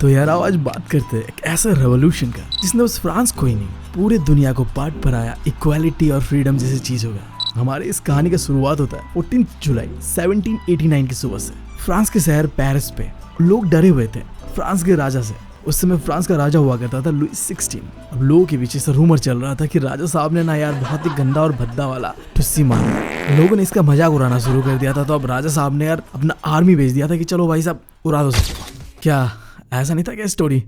तो यार आओ आज बात करते हैं एक ऐसा रेवोल्यूशन का जिसने बस फ्रांस को ही नहीं पूरे दुनिया को पार्ट पर आया इक्वालिटी और फ्रीडम जैसी चीज होगा। हमारे इस कहानी का शुरुआत होता है 14 जुलाई 1789 की सुबह से। फ्रांस के शहर पेरिस पे लोग डरे हुए थे फ्रांस के राजा से। उस समय फ्रांस का राजा हुआ करता था लुई 16। अब लोगों के पीछे से रूमर चल रहा था कि राजा साहब ने ना यार बहुत ही गंदा और भद्दा वाला टुस्सी मारा। लोगों ने इसका मजाक उड़ाना शुरू कर दिया था। तो अब राजा साहब ने यार अपना आर्मी भेज दिया था कि चलो भाई साहब उड़ा दो सबको। क्या ऐसा नहीं था क्या स्टोरी?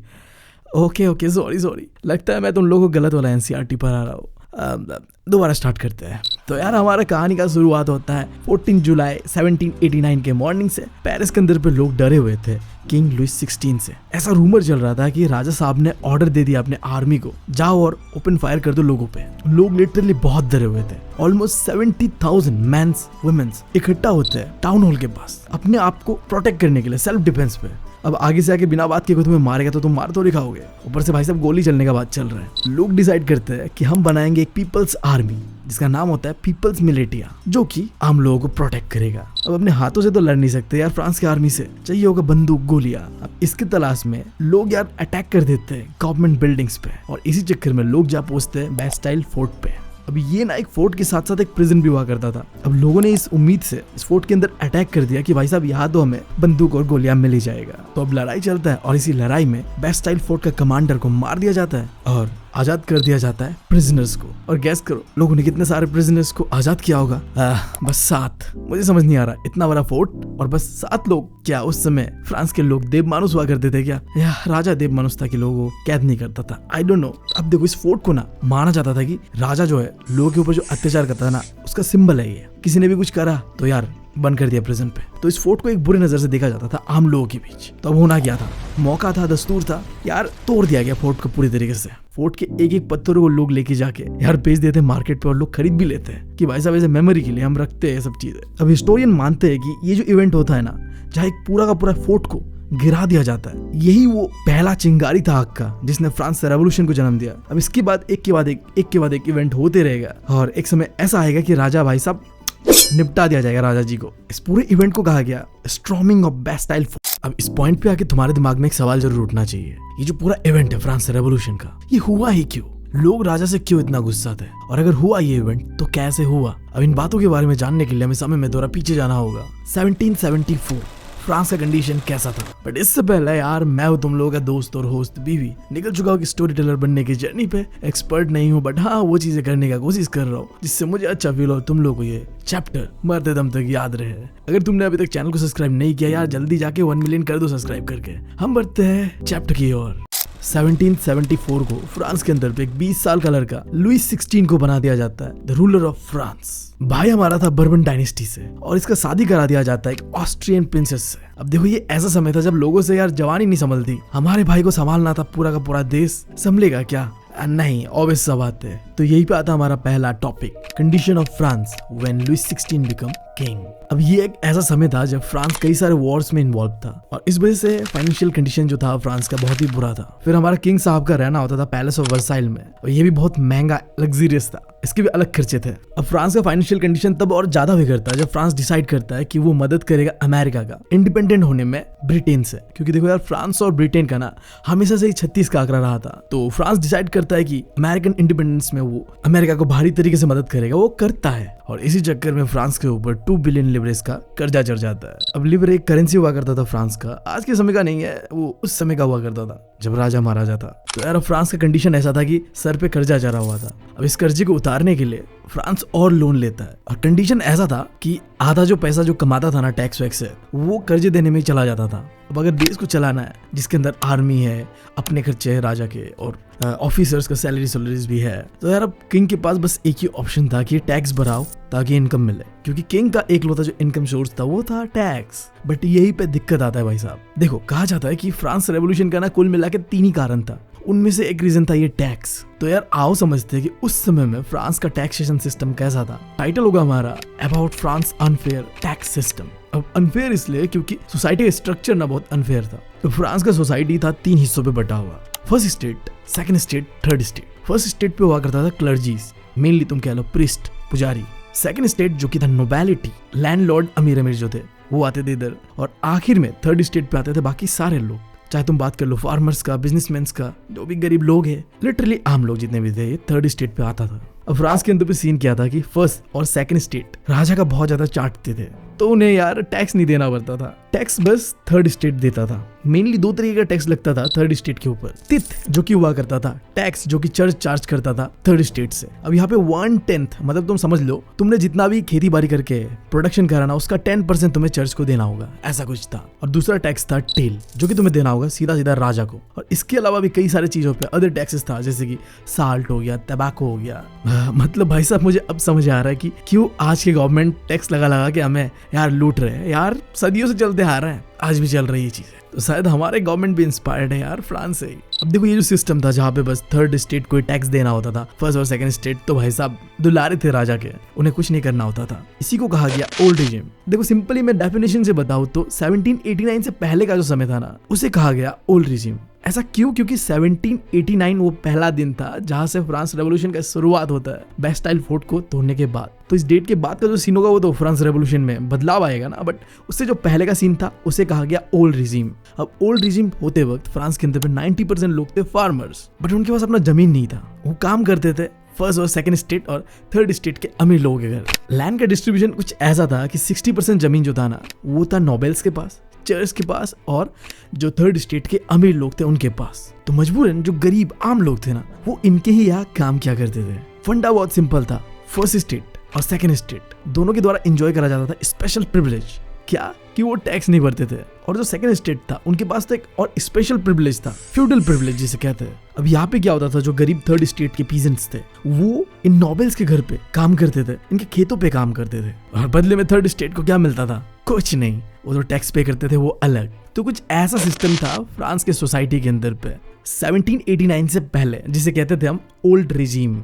ओके सॉरी लगता है मैं तुम लोगों को गलत वाला एनसीईआरटी पर आ रहा हूँ। दोबारा स्टार्ट करते हैं। तो यार हमारा कहानी का शुरुआत होता है 14 जुलाई 1789 के मॉर्निंग से। पेरिस के अंदर पे लोग डरे हुए थे किंग लुई 16 से। ऐसा रूमर चल रहा था कि राजा साहब ने ऑर्डर दे दिया अपने आर्मी को, जाओ और ओपन फायर कर दो लोगों पे। लोग लिटरली बहुत डरे हुए थे। ऑलमोस्ट 70,000 मेंस वुमेन्स इकट्ठा होते हैं टाउन हॉल के पास अपने आप को प्रोटेक्ट करने के लिए, सेल्फ डिफेंस पे। अब आगे से आके बिना बात के कोई तुम्हें मारेगा तो तुम मार तो नहीं खाओगे। ऊपर से भाई साहब गोली चलने का बात चल रहा है। लोग डिसाइड करते हैं कि हम बनाएंगे एक पीपल्स आर्मी जिसका नाम होता है पीपल्स मिलिटिया, जो कि आम लोगों को प्रोटेक्ट करेगा। अब अपने हाथों से तो लड़ नहीं सकते यार फ्रांस की आर्मी से, चाहिए होगा बंदूक गोलियां। अब इसकी तलाश में लोग यार अटैक कर देते हैं गवर्नमेंट बिल्डिंग्स पे और इसी चक्कर में लोग जा पहुंचते हैं बैस्टाइल फोर्ट पे। अब ये ना एक फोर्ट के साथ साथ एक प्रिजन भी हुआ करता था। अब लोगों ने इस उम्मीद से इस फोर्ट के अंदर अटैक कर दिया कि भाई साहब यहाँ तो हमें बंदूक और गोलियां मिल ही जाएगा। तो अब लड़ाई चलता है और इसी लड़ाई में बैस्टाइल फोर्ट का कमांडर को मार दिया जाता है और आजाद कर दिया जाता है प्रिजनर्स को। और गैस करो लोगों ने कितने सारे प्रिजनर्स को आजाद किया होगा? बस 7। मुझे समझ नहीं आ रहा, इतना बड़ा फोर्ट और बस 7 लोग। क्या उस समय फ्रांस के लोग देव मानुस हुआ करते थे क्या? या राजा देव मानुस था कि लोगों को कैद नहीं करता था? I don't know. अब देखो इस फोर्ट को ना माना जाता था कि राजा जो है लोगों के ऊपर जो अत्याचार करता था ना उसका सिंबल है ये। किसी ने भी कुछ करा तो यार बंद कर दिया प्रिजन पे। तो इस फोर्ट को एक बुरी नजर से देखा जाता था आम लोगों के बीच। तो अब होना क्या था, मौका था, दस्तूर था यार, तोड़ दिया गया फोर्ट को पूरी तरीके से। फोर्ट के एक एक पत्थरों को लोग लेके जाके यार बेच देते मार्केट पे और लोग खरीद भी लेते हैं कि भाई साहब ऐसे मेमोरी के लिए हम रखते हैं सब चीजें। अब हिस्टोरियन मानते हैं कि ये जो इवेंट होता है ना, जहाँ एक पूरा का पूरा फोर्ट को गिरा दिया जाता है, यही वो पहला चिंगारी था आग का जिसने फ्रांस से रेवोल्यूशन को जन्म दिया। अब इसके बाद एक के बाद एक इवेंट होते रहेगा और एक समय ऐसा आएगा कि राजा भाई साहब निपटा दिया जाएगा राजा जी को। इस पूरे इवेंट को कहा गया स्टॉर्मिंग ऑफ बैस्टाइल फोर्ट। अब इस पॉइंट पे आके तुम्हारे दिमाग में एक सवाल जरूर उठना चाहिए, ये जो पूरा इवेंट है फ्रांस रेवोल्यूशन का, ये हुआ ही क्यों? लोग राजा से क्यों इतना गुस्सा थे? और अगर हुआ ये इवेंट तो कैसे हुआ? अब इन बातों के बारे में जानने के लिए हमें समय में थोड़ा पीछे जाना होगा। 1774 फ्रांस का कंडीशन कैसा था। बट इससे पहले यार मैं हूँ तुम लोगों का दोस्त और होस्ट बीवी, निकल चुका हूँ स्टोरी टेलर बनने की जर्नी पे। एक्सपर्ट नहीं हूँ बट हाँ वो चीजें करने का कोशिश कर रहा हूँ जिससे मुझे अच्छा फील हो, तुम लोग को ये चैप्टर मरते दम तक याद रहे। अगर तुमने अभी तक चैनल को सब्सक्राइब नहीं किया यार जल्दी जाके 1 मिलियन कर दो सब्सक्राइब करके। हम बढ़ते हैं चैप्टर की ओर। 1774 को फ्रांस के अंदर पे एक 20 साल का लड़का लुई 16 को बना दिया जाता है द रूलर ऑफ फ्रांस। भाई हमारा था बर्बन डायनेस्टी से और इसका शादी करा दिया जाता है एक ऑस्ट्रियन प्रिंसेस से। अब देखो ये ऐसा समय था जब लोगों से यार जवानी नहीं संभलती। हमारे भाई को संभालना था पूरा का पूरा देश, संभलेगा क्या? नहीं, ऑब्वियस सा बात है। तो यही पे आता हमारा पहला topic, condition of France when Louis 16 become king. अब ये एक ऐसा समय था जब फ्रांस कई सारे वॉर्स में इन्वॉल्व था और इस वजह से फाइनेंशियल कंडीशन जो था फ्रांस का बहुत ही बुरा था। फिर हमारा किंग साहब का रहना होता था पैलेस ऑफ वर्साइल में और ये भी बहुत महंगा लग्जरियस था, इसके भी अलग खर्चे थे। अब फ्रांस का फाइनेंशियल कंडीशन तब और ज्यादा बिगड़ता है जब फ्रांस डिसाइड करता है कि वो मदद करेगा अमेरिका का इंडिपेंडेंट होने में ब्रिटेन से। क्योंकि देखो यार फ्रांस और ब्रिटेन का ना हमेशा से ही 36 का आंकड़ा रहा था। तो फ्रांस डिसाइड करता है कि अमेरिकन इंडिपेंडेंस में वो अमेरिका को भारी तरीके से मदद करेगा। वो करता है और इसी चक्कर में फ्रांस के ऊपर 2 बिलियन लिवरेज का कर्जा चढ़ जाता है। अब लिवर एक करेंसी हुआ करता था फ्रांस का, आज के समय का नहीं है, वो उस समय का हुआ करता था जब राजा महाराजा था। तो यार फ्रांस का कंडीशन ऐसा था कि सर पे कर्जा चढ़ा हुआ था। अब इस कर्जे को उतारने के लिए फ्रांस और लोन लेता है और कंडीशन ऐसा था कि आधा जो पैसा जो कमाता था ना टैक्स वैक्स से, वो कर्जे देने में ही चला जाता था। अब अगर देश को चलाना है जिसके अंदर आर्मी है, अपने खर्चे है राजा के और ऑफिसर्स का सैलरीज भी है, तो यार अब किंग के पास बस एक ही ऑप्शन था कि टैक्स भराओ ताकि इनकम मिले। क्योंकि किंग का एकलौता जो इनकम सोर्स था वो था टैक्स। बट यही पे दिक्कत आता है भाई साहब। देखो कहा जाता है कि फ्रांस रेवोल्यूशन का ना कुल मिला के 3 ही कारण था, उनमें से एक रीजन था ये टैक्स। तो यार आओ समझते हैं कि उस समय में फ्रांस का टैक्सेशन सिस्टम कैसा था। टाइटल होगा हमारा about France unfair tax system. अब अनफेयर इसलिए क्योंकि सोसाइटी का स्ट्रक्चर ना बहुत अनफेयर था। तो फ्रांस का सोसाइटी था 3 हिस्सों पे बटा हुआ, first state, second state, third state. First state पे हुआ करता था क्लर्जीज, मेनली तुम कह लो प्रीस्ट, पुजारी। सेकंड स्टेट जो कि था नोबेलिटी, लैंडलॉर्ड, अमीर अमीर जो थे वो आते थे इधर। और आखिर में थर्ड स्टेट पे आते थे बाकी सारे लोग चाहे तुम बात कर लो फार्मर्स का, बिजनेसमैन का, जो भी गरीब लोग हैं, लिटरली आम लोग जितने भी थे, ये थर्ड स्टेट पे आता था। अब फ्रांस के अंदर पे सीन क्या था कि फर्स्ट और सेकंड स्टेट राजा का बहुत ज्यादा चाटते थे, तो उन्हें यार टैक्स नहीं देना पड़ता था। टैक्स बस थर्ड स्टेट देता था। मेनली 2 तरीके का टैक्स लगता था थर्ड स्टेट के ऊपर। तिथ जो कि हुआ करता था, टैक्स जो कि चर्च चार्ज करता था थर्ड स्टेट से। अब यहाँ पे 1/10 मतलब तुम समझ लो, तुमने जितना भी खेती बाड़ी करके प्रोडक्शन करा ना, उसका 10% तुम्हें चर्च को देना होगा, ऐसा कुछ था। और दूसरा टैक्स था टेल, जो कि तुम्हें देना होगा सीधा सीधा राजा को। और इसके अलावा भी कई सारी चीजों पे अदर टैक्सेस था, जैसे कि साल्ट हो गया, तंबाकू हो गया। मतलब भाई साहब मुझे अब समझ आ रहा है कि क्यों आज की गवर्नमेंट टैक्स लगा लगा के हमें यार लूट रहे हैं। यार सदियों से चलते आ रहे हैं, आज भी चल रही है चीजें। तो शायद हमारे गवर्नमेंट भी इंस्पायर्ड है यार फ्रांस से ही। अब देखो ये जो सिस्टम था जहाँ पे बस थर्ड स्टेट को टैक्स देना होता था, फर्स्ट और सेकंड स्टेट तो भाई साहब दुलारे थे राजा के, उन्हें कुछ नहीं करना होता था। इसी को कहा गया ओल्ड रिजिम। देखो सिंपली मैं डेफिनेशन से बताऊं तो 1789 से पहले का जो समय था ना, उसे कहा गया ओल्ड रिजिम। ऐसा क्यों? क्योंकि 1789 वो पहला दिन था जहां से फ्रांस रेवोल्यूशन का शुरुआत होता है, बेस्टाइल फोर्ट को तोड़ने के बाद। तो इस डेट के बाद का जो सीन होगा वो तो फ्रांस रेवोल्यूशन में बदलाव आएगा ना, बट उससे जो पहले का सीन था उसे कहा गया ओल्ड रिजिम। अब ओल्ड रिजिम होते वक्त फ्रांस के अंदर 90% लोग थे फार्मर्स, बट उनके पास अपना जमीन नहीं था। वो काम करते थे फर्स्ट और सेकंड स्टेट और थर्ड स्टेट के अमीर लोगों के घर। लैंड का डिस्ट्रीब्यूशन कुछ ऐसा था कि 60% जमीन जो था ना, वो था नोबेल्स के पास, चर्च के पास, और जो थर्ड स्टेट के अमीर लोग थे उनके पास। तो मजबूरन जो गरीब आम लोग थे ना, वो इनके ही यहाँ काम किया करते थे। फंडा बहुत सिंपल था, फर्स्ट स्टेट और सेकंड स्टेट दोनों के द्वारा एंजॉय करा जाता था स्पेशल प्रिविलेज। क्या कि वो टैक्स नहीं भरते थे। और जो सेकंड स्टेट था उनके पास तो एक और स्पेशल प्रिविलेज था, फ्यूडल प्रिविलेज जिसे कहते हैं। अब यहाँ पे क्या होता था, जो गरीब थर्ड स्टेट के पीजेंट्स थे वो इन नोबेल्स के घर पे काम करते थे, इनके खेतों पे काम करते थे, और बदले में थर्ड स्टेट को क्या मिलता था? कुछ नहीं, वो जो टैक्स पे करते थे वो अलग। तो कुछ ऐसा सिस्टम था फ्रांस के सोसाइटी के अंदर पे 1789 से पहले, जिसे कहते थे हम ओल्ड रिजीम।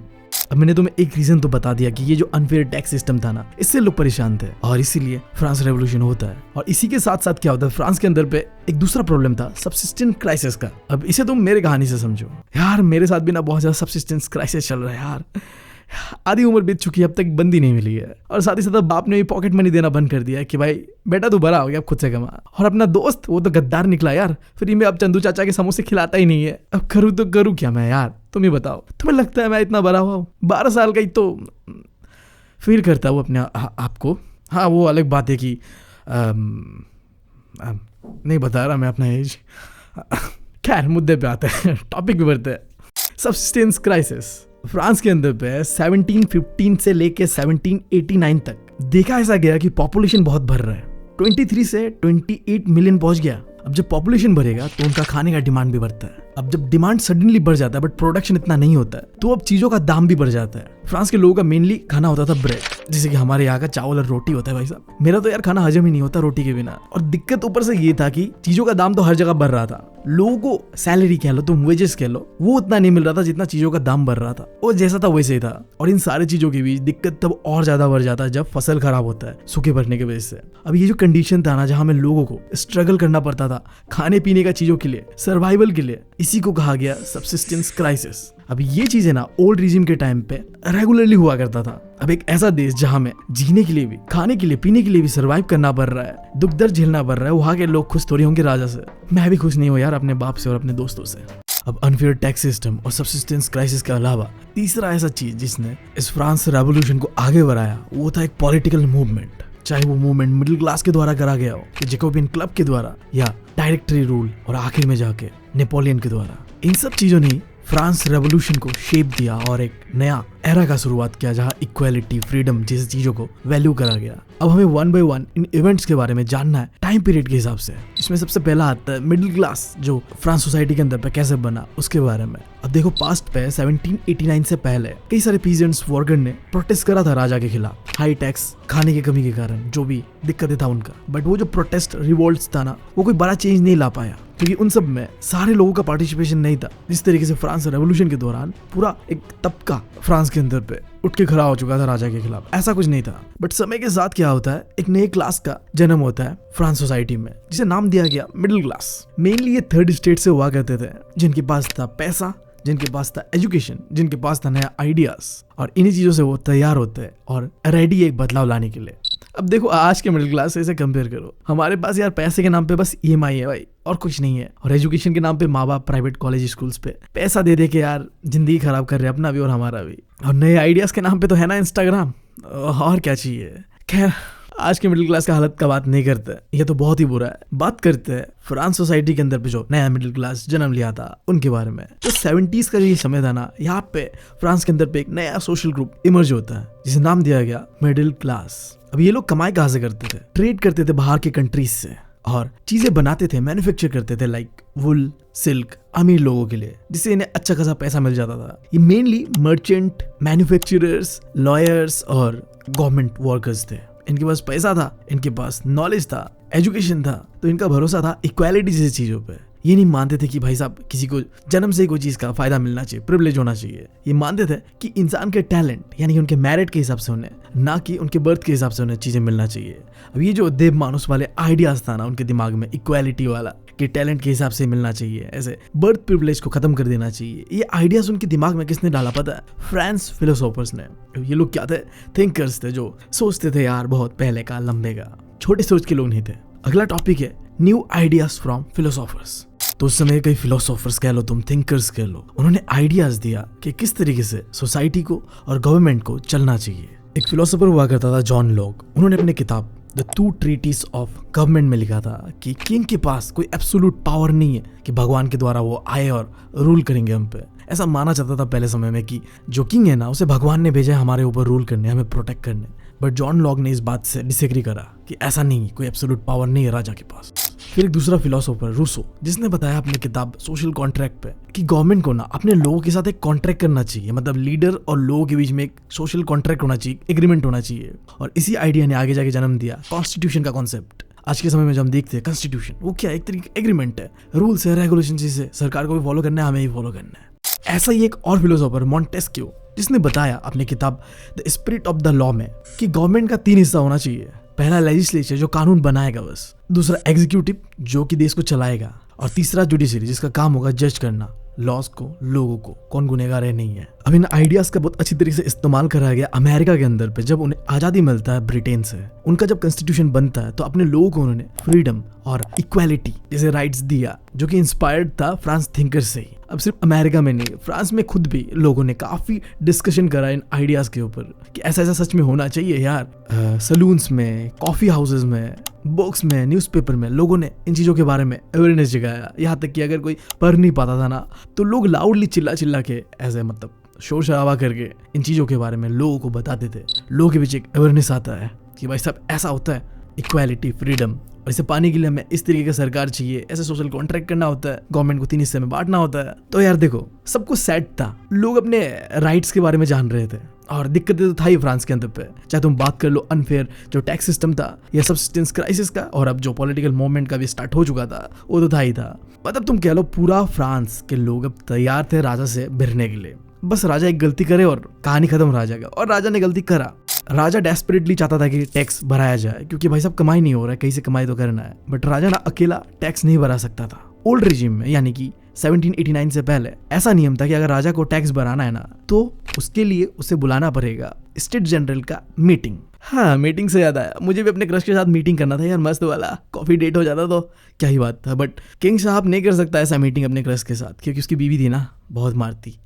अब मैंने तुम्हें एक रीजन तो बता दिया कि ये जो अनफेयर टैक्स सिस्टम था ना, इससे लोग परेशान थे और इसीलिए फ्रांस रेवोल्यूशन होता है। और इसी के साथ साथ क्या होता है, फ्रांस के अंदर पे एक दूसरा प्रॉब्लम था सब्सिस्टेंस क्राइसिस का। अब इसे तुम मेरे कहानी से समझो यार, मेरे साथ भी ना बहुत ज्यादा सब्सिस्टेंस क्राइसिस चल रहा है यार। आधी उम्र बीत चुकी है, अब तक बंदी नहीं मिली है, और साथ ही साथ बाप ने भी पॉकेट मनी देना बंद कर दिया है कि भाई बेटा तू बड़ा हो गया, अब खुद से कमा। और अपना दोस्त वो तो गद्दार निकला यार, फ्री में अब चंदू चाचा के समोसे खिलाता ही नहीं है। अब करूँ तो करूँ क्या मैं यार, तुम ही बताओ। तुम्हें लगता है मैं इतना बड़ा हुआ हूँ? 12 साल का ही तो फील करता हूँ अपने आप को। हाँ वो अलग बात है कि नहीं बता रहा मैं अपना एज। खैर मुद्दे पे आते हैं, टॉपिक पे बढ़ते हैं। सब्सिस्टेंस क्राइसिस फ्रांस के अंदर पे 1715 से लेके 1789 तक देखा ऐसा गया कि पॉपुलेशन बहुत बढ़ रहा है, 23 से 28 मिलियन पहुंच गया। अब जब पॉपुलेशन बढ़ेगा तो उनका खाने का डिमांड भी बढ़ता है। अब जब डिमांड सडनली बढ़ जाता है बट प्रोडक्शन इतना नहीं होता है, तो अब चीजों का दाम भी बढ़ जाता है। फ्रांस के लोगों का मेनली खाना होता था ब्रेड, जैसे कि हमारे यहाँ का चावल और रोटी होता है। भाई साहब मेरा तो यार खाना हजम ही नहीं होता रोटी के बिना। और दिक्कत ऊपर से ये था कि चीजों का दाम तो हर जगह बढ़ रहा था, लोगों को सैलरी कह लो तुम, वेजेस कह लो, वो उतना नहीं मिल रहा था जितना चीजों का दाम बढ़ रहा था। वो जैसा था वैसे ही था। और इन सारी चीजों के बीच दिक्कत तब और ज्यादा बढ़ जाता है जब फसल खराब होता है सूखे पड़ने की वजह से। अब ये जो कंडीशन था ना, जहाँ में लोगों को स्ट्रगल करना पड़ता था खाने पीने का चीजों के लिए, सर्वाइवल के लिए, इसी को कहा गया सब्सिस्टेंस क्राइसिस। अब ये चीजें ना ओल्ड रिजिम के टाइम पे रेगुलरली हुआ करता था। अब एक ऐसा देश जहां में जीने के लिए भी, खाने के लिए, पीने के लिए भी सर्वाइव करना पड़ रहा है, दुख दर्द झेलना पड़ रहा है, वहां के लोग खुश थोड़ी होंगे राजा से। मैं भी खुश नहीं हूँ यार अपने बाप से और अपने दोस्तों से। अब अनफेयर टैक्स सिस्टम और सब्सिस्टेंस क्राइसिस के अलावा तीसरा ऐसा चीज जिसने इस फ्रांस रेवोल्यूशन को आगे बढ़ाया, वो था एक पॉलिटिकल मूवमेंट। चाहे वो मूवमेंट मिडिल क्लास के द्वारा करा गया हो, जैकोबियन क्लब के द्वारा, या डायरेक्टरी रूल, और आखिर में जाके नेपोलियन के द्वारा। इन सब चीजों ने फ्रांस रेवोल्यूशन को शेप दिया और एक नया एरा का शुरुआत किया जहां इक्वालिटी, फ्रीडम जैसी चीजों को वैल्यू करा गया। अब हमें one by one in events के बारे में जानना है टाइम पीरियड के हिसाब से। इसमें सबसे पहला आता है मिडिल क्लास जो फ्रांस सोसाइटी के अंदर पे कैसे बना, उसके बारे में। अब देखो पास्ट पे 1789 से पहले कई सारे पीजेंट्स वर्कर ने प्रोटेस्ट करा था राजा के खिलाफ, हाई टैक्स, खाने की कमी के कारण जो भी दिक्कतें था उनका। बट वो जो प्रोटेस्ट रिवोल्ट्स था ना, वो कोई बड़ा चेंज नहीं ला पाया, क्योंकि उन सब में सारे लोगों का पार्टिसिपेशन नहीं था। जिस तरीके से फ्रांस रेवोल्यूशन के दौरान पूरा एक तबका फ्रांस के अंदर पे उठ के खड़ा हो चुका था राजा के खिलाफ, ऐसा कुछ नहीं था। बट समय के साथ क्या होता है, एक नए क्लास का जन्म होता है फ्रांस सोसाइटी में, जिसे नाम दिया गया मिडिल क्लास। मेनली ये थर्ड स्टेट से हुआ करते थे, जिनके पास था पैसा, जिनके पास था एजुकेशन, जिनके पास था नया आइडियाज, और इन्हीं चीजों से वो तैयार होते हैं और रेडी एक बदलाव लाने के लिए। अब देखो आज के मिडिल क्लास से इसे कंपेयर करो, हमारे पास यार पैसे के नाम पे बस ईएमआई है भाई, और कुछ नहीं है। और एजुकेशन के नाम पे माँ बाप प्राइवेट कॉलेज स्कूल्स पे पैसा दे दे के यार जिंदगी खराब कर रहे हैं, अपना भी और हमारा भी। और नए आइडियाज के नाम पे तो है ना इंस्टाग्राम, और क्या चाहिए। खैर आज के मिडिल क्लास का हालत का बात नहीं करते, ये तो बहुत ही बुरा है। बात करते हैं फ्रांस सोसाइटी के अंदर पे जो नया मिडिल क्लास जन्म लिया था उनके बारे में। जो 70s का ये समय था ना, यहाँ पे फ्रांस के अंदर पे एक नया सोशल ग्रुप इमर्ज होता है जिसे नाम दिया गया मिडिल क्लास। अब ये लोग कमाई कहाँ से करते थे? ट्रेड करते थे बाहर के कंट्रीज से और चीजें बनाते थे, मैन्युफैक्चर करते थे, लाइक वुल, सिल्क, अमीर लोगों के लिए, जिससे इन्हें अच्छा खासा पैसा मिल जाता था। ये मेनली मर्चेंट, मैन्युफैक्चरर्स, लॉयर्स और गवर्नमेंट वर्कर्स थे। इनके पास पैसा था, इनके पास नॉलेज था, एजुकेशन था, तो इनका भरोसा था इक्वालिटी जैसी चीजों पे। ये नहीं मानते थे कि भाई साहब किसी को जन्म से ही कोई चीज का फायदा मिलना चाहिए, प्रिविलेज होना चाहिए। ये मानते थे कि इंसान के टैलेंट यानी कि उनके मेरिट के हिसाब से उन्हें, ना कि उनके बर्थ के हिसाब से उन्हें चीजें मिलना चाहिए। अब ये जो देव मानुस वाले आइडियाज था ना उनके दिमाग में, इक्वालिटी वाला कि टैलेंट के हिसाब से मिलना चाहिए, ऐसे बर्थ प्रिविलेज को खत्म कर देना चाहिए, ये आइडियाज उनके दिमाग में किसने डाला पता है? फ्रेंच फिलोसोफर्स ने। ये लोग क्या थे? थिंकर्स थे जो सोचते थे यार बहुत पहले का, लंबे का, छोटे सोच के लोग नहीं थे। अगला टॉपिक है न्यू आइडियाज फ्रॉम फिलोसोफर्स। तो उस समय कई फिलोसोफर्स कह लो, तुम थिंकर्स कह लो, उन्होंने आइडियाज दिया कि किस तरीके से सोसाइटी को और गवर्नमेंट को चलना चाहिए। एक फिलोसोफर हुआ करता था जॉन लॉक, उन्होंने अपने किताब the two treaties of government में लिखा था कि किंग के पास कोई एब्सोल्यूट पावर नहीं है कि भगवान के द्वारा वो आए और रूल करेंगे हम पे। ऐसा माना जाता था पहले समय में कि जो किंग है ना उसे भगवान ने भेजा है हमारे ऊपर रूल करने, हमें प्रोटेक्ट करने। बट जॉन लॉक ने इस बात से डिसएग्री करा कि ऐसा नहीं, कोई एब्सोल्यूट पावर नहीं है राजा के पास। फिर एक दूसरा फिलोसोफर रूसो, जिसने बताया अपनी किताब सोशल कॉन्ट्रैक्ट पे कि गवर्नमेंट को ना अपने लोगों के साथ एक कॉन्ट्रैक्ट करना चाहिए, मतलब लीडर और लोगों के बीच में एक सोशल कॉन्ट्रैक्ट होना चाहिए, एग्रीमेंट होना चाहिए। और इसी आइडिया ने आगे जाके जन्म दिया कॉन्स्टिट्यूशन का कॉन्सेप्ट। आज के समय में जब हम देखते हैं कॉन्स्टिट्यूशन, वो क्या एक तरीके का एग्रीमेंट है, रूल्स है, रेगुलेशन, जिसे सरकार को भी फॉलो करना है, हमें भी फॉलो करना है। ऐसा ही एक और फिलोसोफर मॉन्टेस्क्यू, जिसने बताया अपनी किताब the spirit of the law में कि गवर्नमेंट का 3 हिस्सा होना चाहिए। पहला लेजिस्लेचर जो कानून बनाएगा बस, दूसरा एग्जीक्यूटिव जो कि देश को चलाएगा, और तीसरा जुडिशरी जिसका काम होगा जज करना लॉज को, लोगों को, कौन गुनहगार है नहीं है। अब इन आइडियाज का बहुत अच्छी तरीके से इस्तेमाल करा गया अमेरिका के अंदर पे। जब उन्हें आजादी मिलता है ब्रिटेन से, उनका जब कॉन्स्टिट्यूशन बनता है तो अपने लोगों को उन्होंने फ्रीडम और इक्वालिटी जैसे राइट्स दिया, जो कि इंस्पायर्ड था फ्रांस थिंकर से ही। अब सिर्फ अमेरिका में नहीं, फ्रांस में खुद भी लोगों ने काफी डिस्कशन करा इन आइडियाज के ऊपर कि ऐसा ऐसा सच में होना चाहिए यार। सलून्स में, कॉफी हाउसेज में, बुक्स में, न्यूज़पेपर में लोगों ने इन चीज़ों के बारे में अवेयरनेस जगाया। यहाँ तक कि अगर कोई पढ़ नहीं पाता था ना, तो लोग लाउडली चिल्ला चिल्ला के ऐसे मतलब शोर शराबा करके इन चीज़ों के बारे में लोगों को बताते थे। लोगों के बीच एक अवेयरनेस आता है कि भाई साहब ऐसा होता है, इक्वालिटी, फ्रीडम, और इसे पाने के लिए हमें इस तरीके का सरकार चाहिए, ऐसे सोशल कॉन्ट्रैक्ट करना होता है, गवर्नमेंट को 3 हिस्से में बांटना होता है। तो यार देखो, सब कुछ सेट था, लोग अपने राइट्स के बारे में जान रहे थे। और दिक्कतें तो था ही फ्रांस के अंदर पे, चाहे तुम बात कर लो अनफेयर जो टैक्स सिस्टम था, या सब्सिस्टेंस क्राइसिस का, और अब जो पॉलिटिकल मूवमेंट का भी स्टार्ट हो चुका था, वो तो था ही था। मतलब तुम कह लो पूरा फ्रांस के लोग अब तैयार थे राजा से भिड़ने के लिए। बस राजा एक गलती करे और कहानी खत्म राजा का। और राजा ने गलती करा। राजा डेस्परेटली चाहता था कि टैक्स भराया जाए, क्योंकि भाई साहब कमाई नहीं हो रहा है, कहीं से कमाई तो करना है। बट राजा ना अकेला टैक्स नहीं भरा सकता था। ओल्ड रिजिम में यानी कि 1789 से पहले ऐसा नियम था कि अगर राजा को टैक्स भराना है ना, तो उसके लिए उसे बुलाना पड़ेगा स्टेट जनरल का मीटिंग। हाँ, मीटिंग से याद आया, मुझे भी अपने क्रश के साथ मीटिंग करना था यार, मस्त वाला। कॉफी डेट हो जाता तो क्या ही बात था। बट किंग साहब नहीं कर सकता ऐसा मीटिंग अपने क्रश के साथ, क्योंकि उसकी बीवी थी ना, बहुत मारती।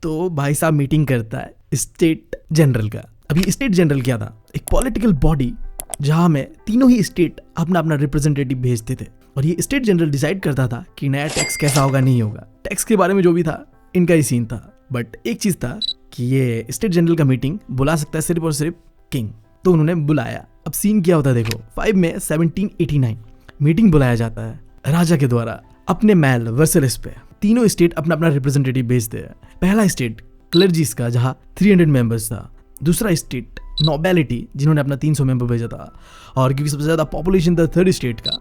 तो भाई साहब मीटिंग करता है स्टेट जनरल का। अभी स्टेट जनरल क्या था? एक पॉलिटिकल बॉडी जहां में तीनों ही स्टेट अपना अपना रिप्रेजेंटेटिव भेजते थे, और ये स्टेट जनरल डिसाइड करता था कि नया टैक्स कैसा होगा, नहीं होगा। टैक्स के बारे में जो भी था, इनका ही सीन था। बट एक चीज था कि ये स्टेट जनरल का मीटिंग बुला सकता है सिर्फ और सिर्फ किंग। तो उन्होंने बुलाया। अब सीन क्या होता है देखो, 5 मई 1789 मीटिंग बुलाया जाता है राजा के द्वारा अपने महल वर्सेलिस पे। तीनों स्टेट अपना अपना रिप्रेजेंटेटिव भेजते हैं। पहला स्टेट क्लर्जीज का, जहां 300 मेंबर्स था। दूसरा स्टेट नोबेलिटी, जिन्होंने अपना 300 मेंबर भेजा था। और क्योंकि सबसे ज्यादा पॉपुलेशन था थर्ड स्टेट का,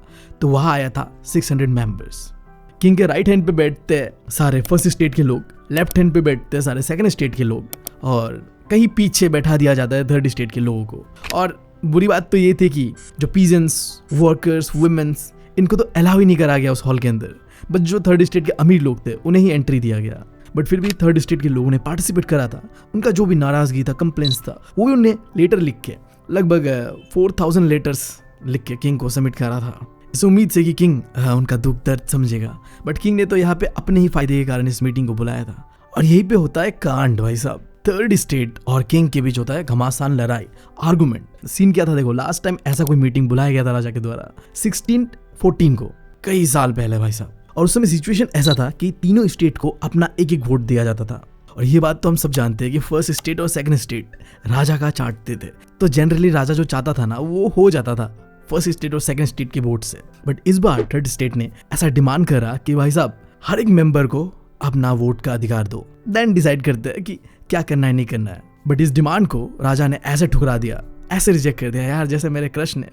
तो वहां आया था 600 मेंबर्स। किंग के राइट हैंड पे बैठते सारे फर्स्ट स्टेट के लोग, लेफ्ट हैंड पे बैठते सारे सेकंड स्टेट के लोग, और कहीं पीछे बैठा दिया जाता है थर्ड स्टेट के लोगों को। और बुरी बात तो ये थी कि जो पीजेंट्स, वर्कर्स, वुमेन्स, इनको तो अलाउ ही नहीं करा गया उस हॉल के अंदर। बस जो थर्ड स्टेट के अमीर लोग थे उन्हें ही एंट्री दिया गया। बट फिर भी थर्ड स्टेट के लोगों ने पार्टिसिपेट करा था। उनका जो भी नाराजगी था, कंप्लेंट्स था, वो भी उन्हें लेटर लिख के लगभग 4000 लेटर्स लिख के किंग को सबमिट करा था, इस उम्मीद से कि किंग उनका दुख दर्द समझेगा। बट किंग ने तो यहाँ पे अपने ही फायदे के कारण इस मीटिंग को बुलाया था। और यहीं पे होता है कांड भाई साहब। थर्ड स्टेट और किंग के बीच होता है घमासान लड़ाई, आर्गुमेंट। सीन क्या था देखो, लास्ट टाइम ऐसा कोई मीटिंग बुलाया गया था राजा के द्वारा 1614 को, कई साल पहले भाई साहब। और उस समय सिचुएशन ऐसा था कि तीनों स्टेट को अपना एक एक वोट दिया जाता था। और ये बात तो हम सब जानते हैं कि फर्स्ट स्टेट और सेकंड स्टेट राजा का चाटते थे, तो जनरली राजा जो चाहता था ना वो हो जाता था फर्स्ट स्टेट और सेकंड स्टेट के वोट से। बट इस बार थर्ड स्टेट ने ऐसा डिमांड करा कि भाई साहब हर एक मेंबर को अपना वोट का अधिकार दो, देन डिसाइड करते हैं कि क्या करना है नहीं करना है। बट इस डिमांड को राजा ने ऐसे ठुकरा दिया, ऐसे रिजेक्ट कर दिया यार, जैसे मेरे क्रश ने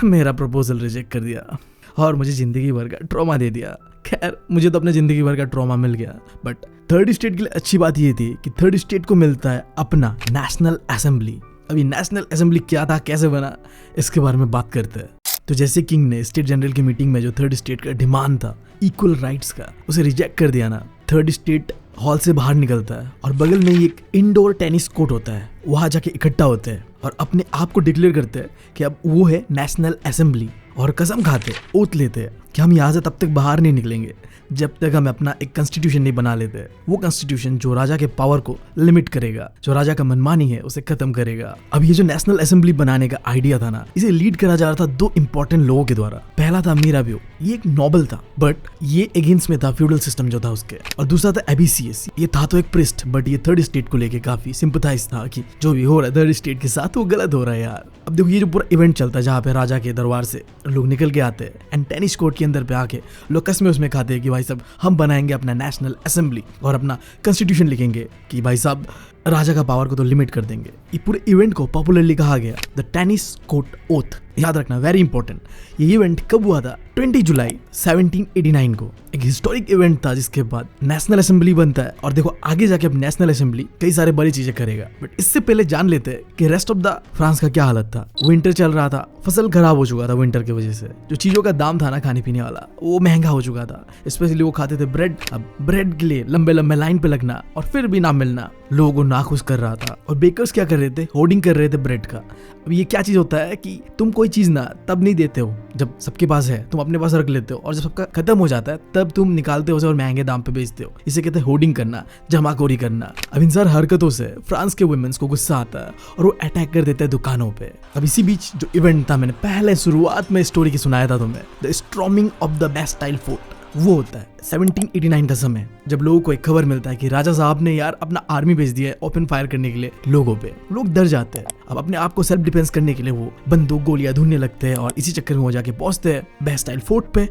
मेरा प्रपोजल रिजेक्ट कर दिया और मुझे जिंदगी भर का ट्रॉमा दे दिया। खैर मुझे तो अपने जिंदगी भर का ट्रॉमा मिल गया। बट थर्ड स्टेट के लिए अच्छी बात ये थी कि थर्ड स्टेट को मिलता है अपना नेशनल असेंबली। अभी नेशनल असेंबली क्या था, कैसे बना, इसके बारे में बात करते हैं। तो जैसे किंग ने स्टेट जनरल की मीटिंग में जो थर्ड स्टेट का डिमांड था इक्वल राइट्स का, उसे रिजेक्ट कर दिया ना, थर्ड स्टेट हॉल से बाहर निकलता है और बगल में ही एक इंडोर टेनिस कोर्ट होता है, वहां जाके इकट्ठा होते हैं और अपने आप को डिक्लेयर करते हैं कि अब वो है नेशनल असेंबली। और कसम खाते, ओथ लेते हैं कि हम यहाँ से तब तक बाहर नहीं निकलेंगे जब तक हम अपना एक कॉन्स्टिट्यूशन नहीं बना लेते। वो कॉन्स्टिट्यूशन जो राजा के पावर को लिमिट करेगा, जो राजा का मनमानी है उसे खत्म करेगा। अब ये जो नेशनल असेंबली बनाने का आइडिया था ना, इसे लीड करा जा रहा था दो इंपॉर्टेंट लोगों के द्वारा। पहला था मीराबियो, ये एक नोबल था बट ये अगेंस्ट में था फ्यूडल सिस्टम जो था उसके। और दूसरा था एबीसीएस, ये था तो एक प्रिस्ट बट ये थर्ड स्टेट को लेके काफी सिंपथाइज था कि जो भी हो रहा है थर्ड स्टेट के साथ वो गलत हो रहा है यार। अब देखो ये जो पूरा इवेंट चलता है जहाँ पे राजा के दरबार से लोग निकल के आते हैं एंड टेनिस कोर्ट के अंदर पे आके लोग कसमें उसमें खाते हैं कि भाई साहब हम बनाएंगे अपना नेशनल असेंबली और अपना कॉन्स्टिट्यूशन लिखेंगे कि भाई साहब राजा का पावर को तो लिमिट कर देंगे। ये पूरे इवेंट को पॉपुलरली कहा गया द टेनिस कोर्ट ओथ। याद रखना, वेरी इंपॉर्टेंट। ये इवेंट कब हुआ था? 20 जुलाई 1789 को। एक हिस्टोरिक इवेंट था जिसके बाद नेशनल असेंबली बनता है। और देखो आगे जाके अब नेशनल असेंबली कई सारे बड़ी चीजें करेगा। बट इससे पहले जान लेते हैं कि रेस्ट ऑफ द फ्रांस का क्या हालत था। विंटर चल रहा था, फसल खराब हो चुका था विंटर की वजह से। जो चीजों का दाम था ना खाने पीने वाला वो महंगा हो चुका था। स्पेशली वो खाते थे ब्रेड। अब ब्रेड के लिए लंबे लंबे लाइन पे लगना और फिर भी ना मिलना लोगों को नाखुश कर रहा था। और बेकर्स क्या कर रहे थे? होर्डिंग कर रहे थे ब्रेड का। अब ये क्या चीज होता है कि तुम कोई चीज ना तब नहीं देते हो जब सबके पास है, तुम अपने पास रख लेते हो और जब सबका खत्म हो जाता है तब तुम निकालते हो उसे और महंगे दाम पे बेचते हो। इसे कहते हैं होर्डिंग करना, जमाखोरी करना। अब इन सारी हरकतों से फ्रांस के वुमेन्स को गुस्सा आता है और वो अटैक कर देते हैं दुकानों पे। अब इसी बीच जो इवेंट था, मैंने पहले शुरुआत में स्टोरी की सुनाया था तुम्हें, the storming of the Bastille fort, वो होता है 1789 का समय, जब लोगों को एक खबर मिलता है कि राजा साहब ने यार अपना आर्मी भेज दिया है ओपन फायर करने के लिए लोगों पे। लोग डर जाते हैं। अब अपने आप को सेल्फ डिफेंस करने के लिए वो बंदूक गोलियां ढूंढने लगते हैं और इसी चक्कर में वो जाके पहुंचते हैं बेस्टाइल फोर्ट पे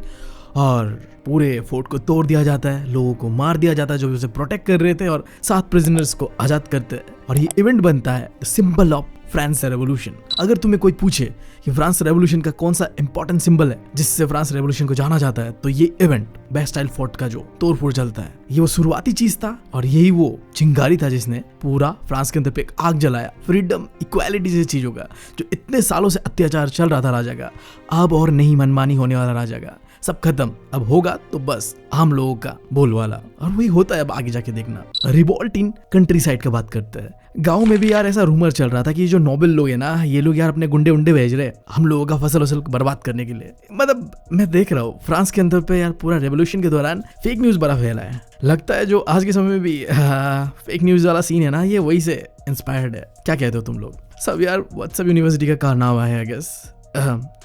और पूरे फोर्ट को तोड़ दिया जाता है, लोगों को मार दिया जाता है जो उसे प्रोटेक्ट कर रहे थे और 7 प्रिजनर्स को आजाद करते हैं। और ये इवेंट बनता है सिंबल ऑफ फ्रांस रेवोल्यूशन। अगर तुम्हें कोई पूछे कि फ्रांस रेवोल्यूशन का कौन सा इंपॉर्टेंट सिंबल है जिससे फ्रांस रेवोल्यूशन को जाना जाता है, तो ये इवेंट बेस्टाइल फोर्ट का जो तोड़फोड़ चलता है, ये वो शुरुआती चीज था और यही वो चिंगारी था जिसने पूरा फ्रांस के अंदर पे एक आग जलाया। फ्रीडम, इक्वालिटी जैसी चीजों का जो इतने सालों से अत्याचार चल रहा था राजा का, अब और नहीं मनमानी होने वाला राजा का, सब खत्म। अब होगा तो बस आम लोगों का बोलवाला। और वही होता है अब आगे जाके देखना। रिवॉल्ट इन कंट्री साइड का बात करते हैं। गांव में भी यार ऐसा रूमर चल रहा था कि जो नोबल लोग है ना, ये लोग यार अपने गुंडे उंडे भेज रहे हम लोगों का फसल वसल बर्बाद करने के लिए। मतलब मैं देख रहा हूँ फ्रांस के अंदर पे यार पूरा रेवोल्यूशन के दौरान फेक न्यूज बड़ा फैला है। लगता है जो आज के समय में भी फेक न्यूज वाला सीन है ना, ये वही से इंस्पायर्ड है। क्या कहते हो तुम लोग सब? यार व्हाट्सएप यूनिवर्सिटी का कारनामा है आई गेस।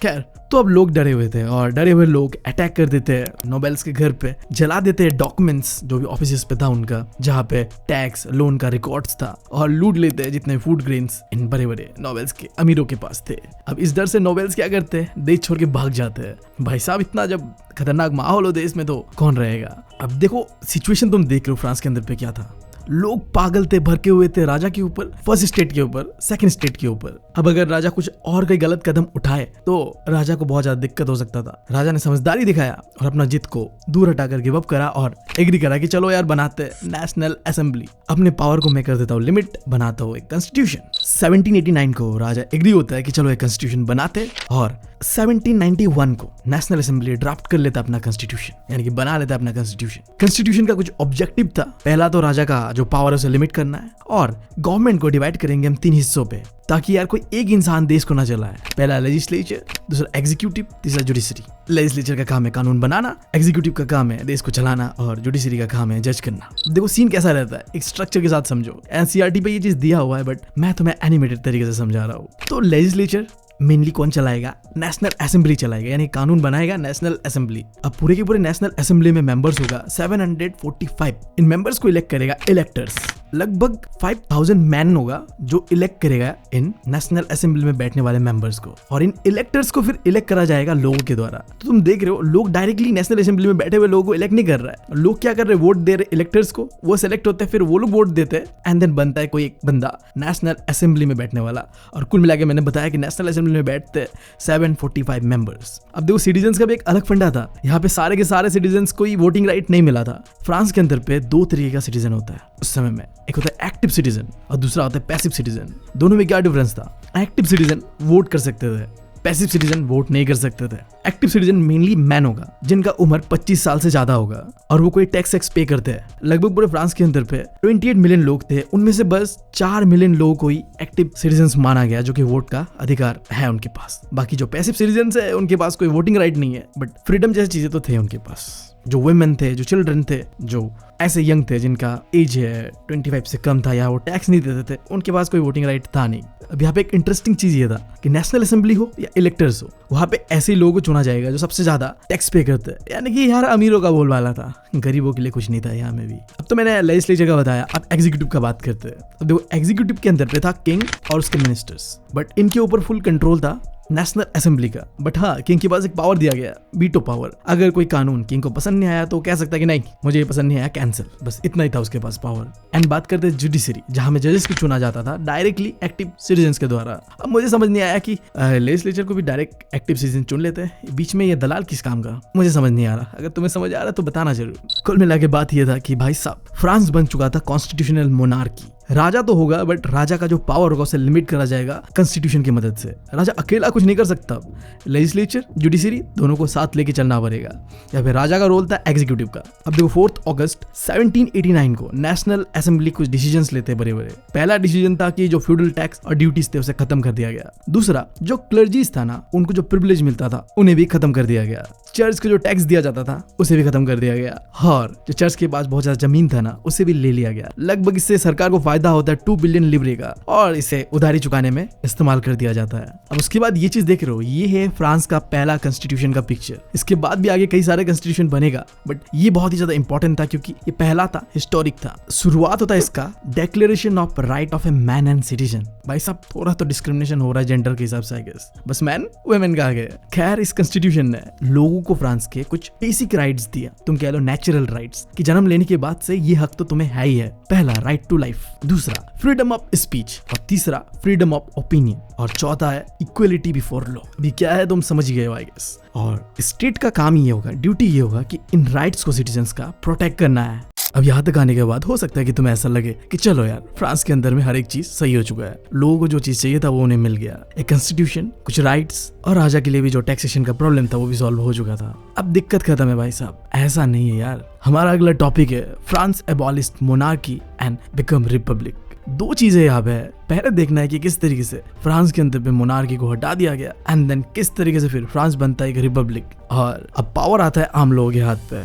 खैर, तो अब लोग डरे हुए थे और डरे हुए लोग अटैक कर देते हैं नोबेल्स के घर पे, जला देते हैं डॉक्यूमेंट्स जो भी ऑफिस पे था उनका, जहाँ पे टैक्स लोन का रिकॉर्ड्स था, और लूट लेते हैं जितने फूड ग्रेन्स इन बड़े बड़े नोबेल्स के अमीरों के पास थे। अब इस डर से नोबेल्स क्या करते हैं? देश छोड़ के भाग जाते हैं। भाई साहब इतना जब खतरनाक माहौल हो देश में तो कौन रहेगा? अब देखो सिचुएशन तुम देख रहे हो फ्रांस के अंदर पे क्या था। लोग पागल थे, भड़के हुए थे राजा के ऊपर, फर्स्ट स्टेट के ऊपर, सेकंड स्टेट के ऊपर। अब अगर राजा कुछ और कोई गलत कदम उठाए तो राजा को बहुत ज्यादा दिक्कत हो सकता था। राजा ने समझदारी दिखाया और अपना जिद को दूर हटाकर गिव अप करा और एग्री करा कि चलो यार बनाते नेशनल असेंबली, अपने पावर को मैं कर देता हूँ लिमिट, बनाता हूँ एक कॉन्स्टिट्यूशन। 1789 को राजा एग्री होता है कि चलो एक कॉन्स्टिट्यूशन बनाते और 1791 को नेशनल असेंबली ड्राफ्ट कर लेता अपना कॉन्स्टिट्यूशन, यानी कि बना लेता अपना कॉन्स्टिट्यूशन। कॉन्स्टिट्यूशन का कुछ ऑब्जेक्टिव था। पहला तो राजा का जो पावर है उसे लिमिट करना है और गवर्नमेंट को डिवाइड करेंगे हम 3 हिस्सों पे, ताकि यार कोई एक इंसान देश को ना चलाए। पहला लेजिस्लेचर, दूसरा एग्जीक्यूटिव, तीसरा जुडिशरी। लेजिस्लेचर का काम है कानून बनाना, एग्जीक्यूटिव का काम है देश को चलाना और जुडिशरी का काम है जज करना। देखो सीन कैसा रहता है, एक स्ट्रक्चर के साथ समझो। एनसीईआरटी पे ये चीज दिया हुआ है बट मैं तुम्हें एनिमेटेड तरीके से समझा रहा हूँ। तो लेजिस्लेचर मेनली कौन चलाएगा? नेशनल असेंबली चलाएगा, यानी कानून बनाएगा नेशनल असेंबली। अब पूरे के पूरे नेशनल असेंबली में मेंबर्स होगा 745। इन मेंबर्स को इलेक्ट करेगा इलेक्टर्स। लगभग 5000 मैन होगा जो इलेक्ट करेगा इन नेशनल असेंबली में बैठने वाले मेंबर्स को, और इन इलेक्टर्स को फिर इलेक्ट करा जाएगा लोगों के द्वारा। तो तुम देख रहे हो लोग डायरेक्टली नेशनल असेंबली में बैठे हुए लोगों को इलेक्ट नहीं कर रहा है। लोग क्या कर रहे हैं? वोट दे रहे इलेक्टर्स को, वो सेलेक्ट होते हैं, फिर वो लोग वोट देते हैं एंड देन बनता है कोई एक बंदा नेशनल असेंबली में बैठने वाला। और कुल मिला के मैंने बताया कि नेशनल असेंबली में बैठते हैं 745 मेंबर्स। अब देखो सिटीजन्स का भी एक अलग फंडा था। यहाँ पे सारे के सारे सिटीजन्स को वोटिंग राइट नहीं मिला था। फ्रांस के अंदर पे दो तरीके का सिटीजन होता है उस समय में, एक होता है एक्टिव सिटीजन और दूसरा होता है पैसिव सिटीजन। दोनों में क्या डिफरेंस था? एक्टिव सिटीजन वोट कर सकते थे, पैसिव सिटीजन वोट नहीं कर सकते थे। एक्टिव सिटीजन मेनली मैन होगा जिनका उम्र 25 साल से ज्यादा होगा और वो कोई टैक्स पे करते हैं। लगभग पूरे फ्रांस के अंदर पे 28 मिलियन लोग थे, उनमें से बस 4 मिलियन लोगों को ही एक्टिव सिटीजन्स माना गया जो कि वोट का अधिकार है उनके पास। बाकी जो पैसिव सिटीजन्स है उनके पास कोई वोटिंग राइट नहीं है बट फ्रीडम जैसी चीजें तो थे उनके पास। जो वुमेन थे, जो चिल्ड्रन थे, जो ऐसे यंग थे जिनका एज है 25 से कम था या वो टैक्स नहीं देते थे, उनके पास कोई वोटिंग राइट था नहीं। अब यहाँ पे एक इंटरेस्टिंग चीज ये था कि नेशनल असेंबली हो या इलेक्टर्स हो, वहाँ पे ऐसे लोगों को चुना जाएगा जो सबसे ज्यादा टैक्स पे करते हैं। यानी कि यार अमीरों का बोलबाला था, गरीबों के लिए कुछ नहीं था यहाँ में भी। अब तो मैंने लेजिस्लेचर का बताया, अब एग्जीक्यूटिव का बात करते हैं। अब देखो एग्जीक्यूटिव के अंदर पे था किंग और उसके मिनिस्टर्स, बट इनके ऊपर फुल कंट्रोल था नेशनल असेंबली का। बट हाँ, किंग के पास एक पावर दिया गया, वीटो पावर। अगर कोई कानून किंग को पसंद नहीं आया तो कह सकता है कि नहीं मुझे ये पसंद नहीं आया, कैंसिल। बस इतना ही था उसके पास पावर। एंड बात करते हैं जुडिशरी, जहां में जजेस को चुना जाता था डायरेक्टली एक्टिव सिटीजन्स के द्वारा। अब मुझे समझ नहीं आया कि लेजिस्लेचर को भी डायरेक्ट एक्टिव सिटीजन चुन लेते हैं, बीच में ये दलाल किस काम का? मुझे समझ नहीं आ रहा। अगर तुम्हें समझ आ रहा है तो बताना जरूर। कुल मिला के बात यह था कि भाई साहब फ्रांस बन चुका था कॉन्स्टिट्यूशनल मोनार्की। राजा तो होगा बट राजा का जो पावर होगा उसे लिमिट करा जाएगा कॉन्स्टिट्यूशन की मदद से। राजा अकेला कुछ नहीं कर सकता। लेजिस्लेचर, जुडिशरी दोनों को साथ लेके चलना पड़ेगा। या फिर राजा का रोल था एग्जीक्यूटिव का। अब देखो 4 अगस्त 1789 को नेशनल असेंबली कुछ डिसीजंस लेते बड़े बड़े। पहला डिसीजन था कि जो फ्यूडल टैक्स और ड्यूटीज थे उसे खत्म कर दिया गया। दूसरा, जो क्लर्जीज था ना, उनको जो प्रिविलेज मिलता था उन्हें भी खत्म कर दिया गया। चर्च को जो टैक्स दिया जाता था उसे भी खत्म कर दिया गया, और जो चर्च के पास बहुत ज्यादा जमीन था ना उसे भी ले लिया गया। लगभग इससे सरकार को फायदा होता है 2 बिलियन लिब्रे का, और इसे उधारी चुकाने में इस्तेमाल कर दिया जाता है। अब उसके बाद ये चीज देख रहे हो, ये है फ्रांस का पहला कॉन्स्टिट्यूशन का पिक्चर। इसके बाद भी आगे कई सारे कॉन्स्टिट्यूशन बनेगा बट ये बहुत ही ज्यादा इंपॉर्टेंट था क्योंकि ये पहला था, हिस्टोरिक था। शुरुआत होता है इसका declaration of right of a man and citizen. भाई साहब थोड़ा तो डिस्क्रिमिनेशन हो रहा है जेंडर के हिसाब से, आई गेस। बस मैन वुमेन का आ गया। खैर इस कॉन्स्टिट्यूशन ने लोगों को फ्रांस के कुछ बेसिक राइट्स दिया, तुम कह लो नेचुरल राइट्स, कि जन्म लेने के बाद से ये हक तो तुम्हें है ही है। पहला, राइट टू लाइफ। दूसरा, फ्रीडम ऑफ स्पीच। और तीसरा, फ्रीडम ऑफ ओपिनियन। और चौथा है इक्वलिटी बिफोर लॉ। अभी क्या है तुम समझ गए हो आई गेस। और स्टेट का काम ये होगा, ड्यूटी ये होगा कि इन राइट्स को सिटीजन्स का प्रोटेक्ट करना है। अब यहाँ तक आने के बाद हो सकता है कि तुम्हें ऐसा लगे कि चलो यार फ्रांस के अंदर में हर एक चीज सही हो चुका है, लोगों को जो चीज चाहिए था वो उन्हें मिल गया, एक कॉन्स्टिट्यूशन, कुछ राइट्स, और राजा के लिए भी जो टैक्सेशन का प्रॉब्लम था वो भी सॉल्व हो चुका था। अब दिक्कत खत्म है भाई साहब। ऐसा नहीं है यार। हमारा अगला टॉपिक है France abolished monarchy and become Republic. 2 चीजें यहाँ पे है। पहले देखना है कि किस तरीके से फ्रांस के अंदर पे मोनार्की को हटा दिया गया एंड देन किस तरीके से फिर फ्रांस बनता है एक रिपब्लिक, और अब पावर आता है आम लोगों के हाथ पे।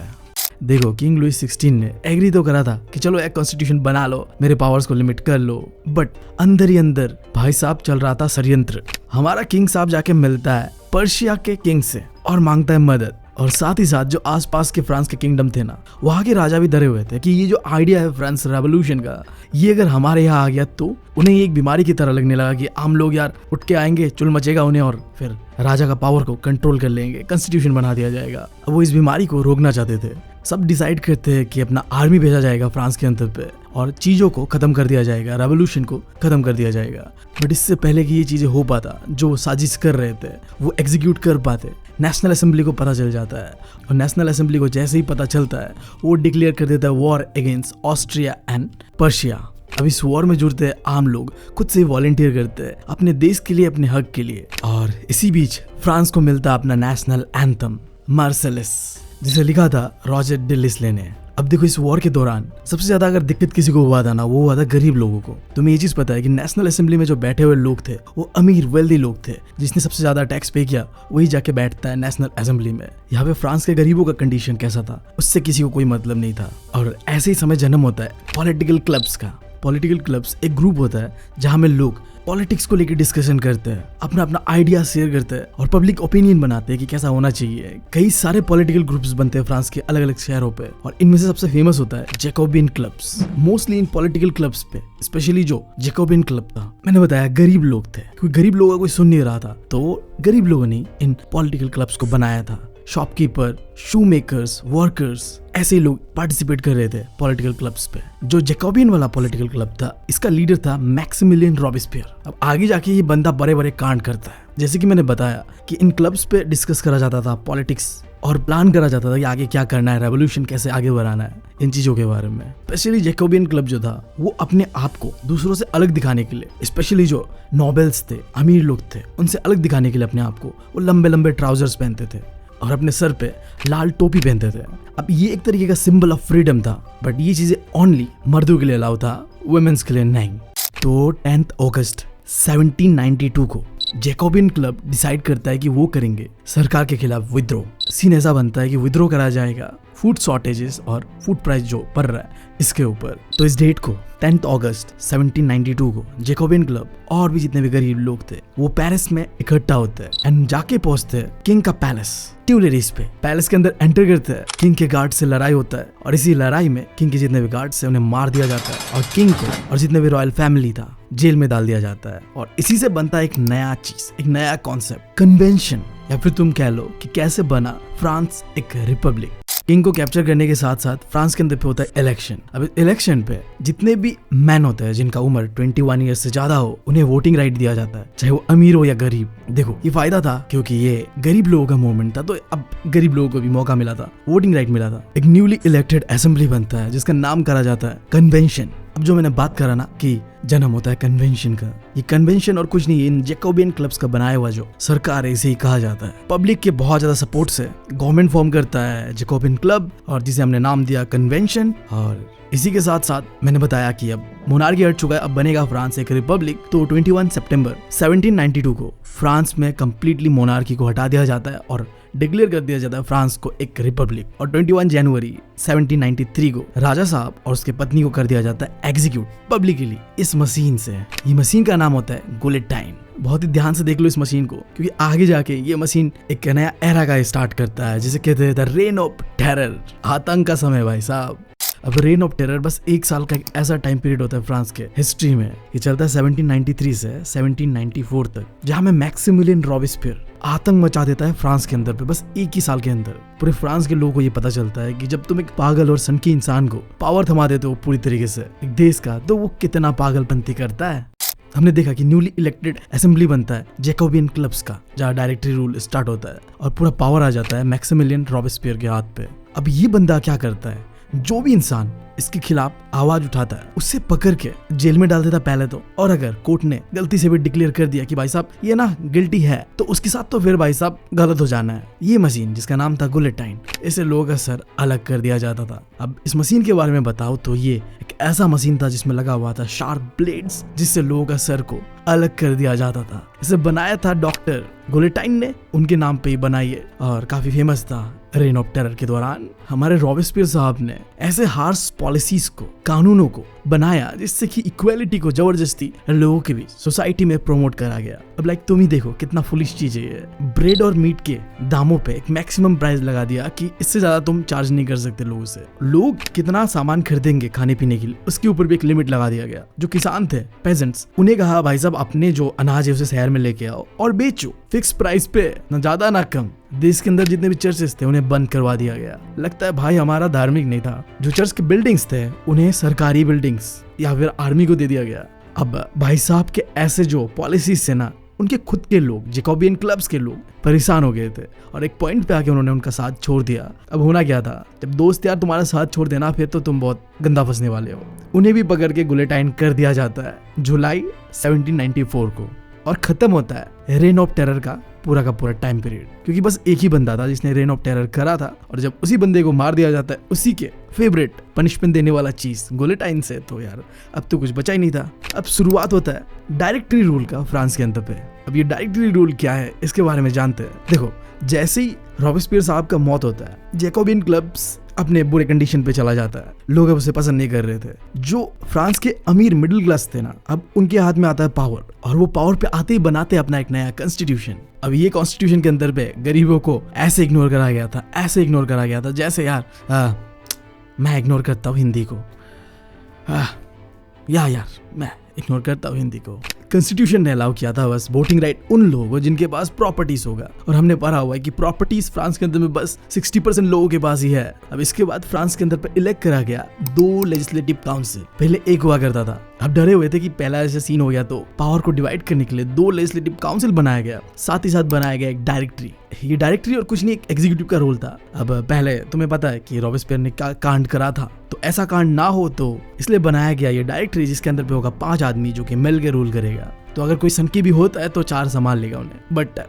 देखो किंग लुइस 16 ने एग्री तो करा था कि चलो एक कॉन्स्टिट्यूशन बना लो, मेरे पावर्स को लिमिट कर लो, बट अंदर ही अंदर भाई साहब चल रहा था षड्यंत्र। हमारा किंग साहब जाके मिलता है पर्शिया के किंग से और मांगता है मदद, और साथ ही साथ जो आसपास के फ्रांस के किंगडम थे ना, वहाँ के राजा भी डरे हुए थे कि ये जो आइडिया है फ्रांस रेवोल्यूशन का, ये अगर हमारे यहाँ आ गया तो उन्हें एक बीमारी की तरह लगने लगा कि आम लोग यार उठ के आएंगे, चुल मचेगा उन्हें और फिर राजा का पावर को कंट्रोल कर लेंगे, कॉन्स्टिट्यूशन बना दिया जाएगा। अब वो इस बीमारी को रोकना चाहते थे। सब डिसाइड करते हैं कि अपना आर्मी भेजा जाएगा फ्रांस के अंदर पे और चीजों को खत्म कर दिया जाएगा, रेवोल्यूशन को खत्म कर दिया जाएगा। बट इससे पहले कि ये चीजें हो पाता, जो साजिश कर रहे थे वो एग्जीक्यूट कर पाते, नेशनल असेंबली को पता चल जाता है, और नेशनल असेंबली को जैसे ही पता चलता है वो डिक्लेयर कर देता है war against Austria and Persia. अब इस वॉर में जुड़ते हैं आम लोग, खुद से वॉलंटियर करते हैं अपने देश के लिए, अपने हक के लिए। और इसी बीच फ्रांस को मिलता अपना नेशनल एंथम मार्सेलेस, जिसे लिखा था रॉजर डे लिस्ले ने। अब देखो इस वॉर के दौरान सबसे ज्यादा अगर दिक्कत किसी को हुआ था ना, वो हुआ था गरीब लोगों को। तुम्हें ये चीज पता है कि नेशनल असेंबली में जो बैठे हुए लोग थे वो अमीर वेल्दी लोग थे। जिसने सबसे ज्यादा टैक्स पे किया वही जाके बैठता है नेशनल असेंबली में। यहाँ पे फ्रांस के गरीबों का कंडीशन कैसा था उससे किसी को कोई मतलब नहीं था। और ऐसे ही समय जन्म होता है पॉलिटिकल क्लब्स का। पॉलिटिकल क्लब्स एक ग्रुप होता है जहाँ में लोग पॉलिटिक्स को लेकर डिस्कशन करते हैं, अपना अपना आइडिया शेयर करते हैं और पब्लिक ओपिनियन बनाते हैं कि कैसा होना चाहिए। कई सारे पॉलिटिकल ग्रुप्स बनते हैं फ्रांस के अलग अलग शहरों पे और इनमें से सबसे फेमस होता है Jacobian clubs. Mostly in political clubs पे स्पेशली जो जैकोबिन क्लब था, मैंने बताया गरीब लोग थे, क्योंकि गरीब लोगों का कोई सुन नहीं रहा था तो गरीब लोगों ने इन पॉलिटिकल क्लब्स को बनाया था। शॉपकीपर, शू मेकर्स, वर्कर्स, ऐसे लोग पार्टिसिपेट कर रहे थे पॉलिटिकल क्लब्स पे। जो जैकोबिन वाला पॉलिटिकल क्लब था इसका लीडर था मैक्सिमिलियन रॉबेस्पियर। अब आगे जाके ये बंदा बड़े बड़े कांड करता है। जैसे कि मैंने बताया कि इन क्लब्स पे डिस्कस करा जाता था पॉलिटिक्स और प्लान करा जाता था कि आगे क्या करना है, रेवोल्यूशन कैसे आगे बढ़ाना है, इन चीजों के बारे में। स्पेशली जैकोबिन क्लब जो था वो अपने आप को दूसरों से अलग दिखाने के लिए, स्पेशली जो नोबेल्स थे, अमीर लोग थे, उनसे अलग दिखाने के लिए अपने आप को वो लंबे लंबे ट्राउजर्स पहनते थे और अपने सर पे लाल टोपी पहनते थे। अब ये एक तरीके का सिंबल ऑफ फ्रीडम था, बट ये चीजें ओनली मर्दों के लिए अलाउ था, वुमेन्स के लिए नहीं। तो 10 अगस्त 1792 को जैकोबिन क्लब डिसाइड करता है कि वो करेंगे सरकार के खिलाफ विद्रोह। सीन ऐसा बनता है कि विद्रोह करा जाएगा फूड शॉर्टेजेस और फूड प्राइस जो बढ़ रहा है इसके ऊपर। तो इस डेट को 10 अगस्त 1792 को जैकोबिन क्लब और भी जितने भी गरीब लोग थे वो पेरिस में इकट्ठा होते हैं एंड जाके पहुंचते हैं किंग का पैलेस ट्यूलेरिस पे। पैलेस के अंदर एंटर करते हैं, किंग के गार्ड से लड़ाई होता है और इसी लड़ाई में किंग के जितने भी गार्ड्स हैं उन्हें मार दिया जाता है और किंग को और जितने भी रॉयल फैमिली था जेल में डाल दिया जाता है। और इसी से बनता है एक नया चीज, एक नया कॉन्सेप्ट, कन्वेंशन, या फिर तुम कह लो कि कैसे बना फ्रांस एक रिपब्लिक। किंग को कैप्चर करने के साथ साथ फ्रांस के अंदर पे होता है इलेक्शन। अब इलेक्शन पे जितने भी मैन होते हैं जिनका उम्र 21 ईयर्स से ज्यादा हो उन्हें वोटिंग राइट दिया जाता है, चाहे वो अमीर हो या गरीब। देखो ये फायदा था क्योंकि ये गरीब लोगों का मूवमेंट था, तो अब गरीब लोगों को भी मौका मिला था, वोटिंग राइट मिला था। एक न्यूली इलेक्टेड असेंबली बनता है जिसका नाम करा जाता है कन्वेंशन। अब जो मैंने बात करा ना कि जन्म होता है कन्वेंशन का, ये कन्वेंशन और कुछ नहीं, इन जैकोबियन क्लब्स का बनाया हुआ जो सरकार है इसे ही कहा जाता है। पब्लिक के बहुत ज्यादा सपोर्ट से गवर्नमेंट फॉर्म करता है जैकोबियन क्लब और जिसे हमने नाम दिया कन्वेंशन। और इसी के साथ साथ मैंने बताया कि अब मोनार्की हट चुका है, अब बनेगा फ्रांस एक रिपब्लिक। तो 21 सितंबर 1792 को फ्रांस में कंप्लीटली मोनार्की को हटा दिया जाता है और डिक्लेयर कर दिया जाता है फ्रांस को एक रिपब्लिक। और 21 जनवरी 1793 को राजा साहब और उसके पत्नी को कर दिया जाता है एग्जीक्यूट पब्लिकली इस मशीन से। ये मशीन का नाम होता है गुलेटाइन। बहुत ही ध्यान से देख लो इस मशीन को, क्योंकि आगे जाके ये मशीन एक नया एरा का स्टार्ट करता है जिसे कहते हैं द रेन ऑफ टेरर, आतंक का समय भाई साहब। अब रेन ऑफ टेरर बस एक साल का एक ऐसा टाइम पीरियड होता है फ्रांस के हिस्ट्री में। ये चलता है 1793 से 1794 तक, जहां में मैक्सिमिलियन रॉबेस्पियर आतंक मचा देता है फ्रांस के अंदर पे। बस एक ही साल के अंदर पूरे फ्रांस के लोगों को ये पता चलता है कि जब तुम एक पागल और सनकी इंसान को पावर थमा देते हो पूरी तरीके से एक देश का, तो वो कितना पागलपंती करता है। हमने देखा कि न्यूली इलेक्टेड असेंबली बनता है जैकोबियन क्लब्स का, जहाँ डायरेक्टरी रूल स्टार्ट होता है और पूरा पावर आ जाता है मैक्सिमिलियन रॉबेस्पियर के हाथ पे। अब ये बंदा क्या करता है, जो भी इंसान इसके खिलाफ आवाज उठाता है उससे पकड़ के जेल में डाल देता पहले तो, और अगर कोर्ट ने गलती से भी डिक्लेयर कर दिया कि भाई साहब ये ना गिल्टी है, तो उसके साथ तो फिर भाई साहब गलत हो जाना है। ये मशीन जिसका नाम था गुलेटाइन, इसे लोगों का सर अलग कर दिया जाता था। अब इस मशीन के बारे में बताओ तो ये एक ऐसा मशीन था जिसमें लगा हुआ था शार्प ब्लेड्स, जिससे लोगों का सर को अलग कर दिया जाता था। इसे बनाया था डॉक्टर गुलेटाइन ने, उनके नाम पे ही बनाई है और काफी फेमस था। रेन ऑफ टेरर के दौरान हमारे रॉबेस्पियर साहब ने ऐसे हार्श पॉलिसीज को, कानूनों को बनाया जिससे कि इक्वालिटी को जबरदस्ती लोगों के बीच सोसाइटी में प्रमोट करा गया। अब लाइक तुम ही देखो कितना फुलिश चीज है ये। ब्रेड और मीट के दामों पे एक मैक्सिमम प्राइस लगा दिया कि इससे ज्यादा तुम चार्ज नहीं कर सकते लोगों से। लोग कितना सामान खरीदेंगे खाने पीने के लिए उसके ऊपर भी एक लिमिट लगा दिया गया। जो किसान थे, पेजेंट्स, उन्हें कहा भाई साहब अपने जो अनाज है उसे शहर में लेके आओ और बेचो फिक्स प्राइस पे, ना ज्यादा ना कम। देश के अंदर जितने भी चर्चेस थे उन्हें बंद करवा दिया गया। लगता है भाई हमारा धार्मिक नहीं था। जो चर्च के बिल्डिंग्स थे उन्हें सरकारी बिल्डिंग्स या फिर आर्मी को दे दिया गया। अब भाई साहब के ऐसे जो पॉलिसीज से ना उनके खुद के लोग, जैकोबियन क्लब्स के लोग परेशान हो गए थे और एक पॉइंट पे आके उन्होंने उनका साथ छोड़ दिया। अब होना क्या था, जब दोस्त यार तुम्हारा साथ छोड़ देना फिर तो तुम बहुत गंदा फंसने वाले हो। उन्हें भी पकड़ के गुलेटाइन कर दिया जाता है जुलाई 1794 को और खत्म होता है रेन ऑफ टेरर का पूरा का पूरा टाइम पीरियड, क्योंकि बस एक ही बंदा था जिसने रेन ऑफ टेरर करा था, और जब उसी बंदे को मार दिया जाता है उसी के फेवरेट पनिशमेंट देने वाला चीज गुलिटाइन से, तो यार अब तो कुछ बचा ही नहीं था। अब शुरुआत होता है डायरेक्टरी रूल का फ्रांस के अंदर पे। अब ये डायरेक्टरी रूल क्या है इसके बारे में जानते हैं। देखो, जैसे ही रॉबेस्पियर साहब का मौत होता है, जैकोबिन क्लब्स अपने बुरे कंडीशन पे चला जाता है, लोग अब उसे पसंद नहीं कर रहे थे। जो फ्रांस के अमीर मिडिल क्लास थे ना, अब उनके हाथ में आता है पावर, और वो पावर पे आते ही बनाते अपना एक नया कॉन्स्टिट्यूशन। अब ये कॉन्स्टिट्यूशन के अंदर पे गरीबों को ऐसे इग्नोर करा गया था, ऐसे इग्नोर करा गया था जैसे यार मैं इग्नोर करता हूँ हिंदी को, यार मैं इग्नोर करता हूँ हिंदी को। कॉन्स्टिट्यूशन ने अलाउ किया था बस वोटिंग राइट उन लोगों को जिनके पास प्रॉपर्टीज होगा, और हमने पढ़ा हुआ है कि प्रॉपर्टीज फ्रांस के अंदर में बस 60% लोगों के पास ही है। अब इसके बाद फ्रांस के अंदर पे इलेक्ट करा गया 2 लेजिस्लेटिव काउंसिल। पहले एक हुआ करता था, अब डरे हुए थे कि पहला ऐसा सीन हो गया तो पावर को डिवाइड करने के लिए 2 लेजिस्लेटिव काउंसिल बनाया गया, साथ ही साथ बनाया गया एक डायरेक्टरी। ये डायरेक्टरी और कुछ नहीं, एक एग्जीक्यूटिव का रोल था। अब पहले तुम्हें पता है कि रॉबेस्पियर ने क्या कांड करा था, तो ऐसा कांड ना हो तो इसलिए बनाया गया ये डायरेक्टरी, जिसके अंदर पे होगा 5 आदमी जो कि मिल के रूल करेगा। तो अगर कोई सनकी भी होता है तो 4 संभाल लेगा उन्हें, बट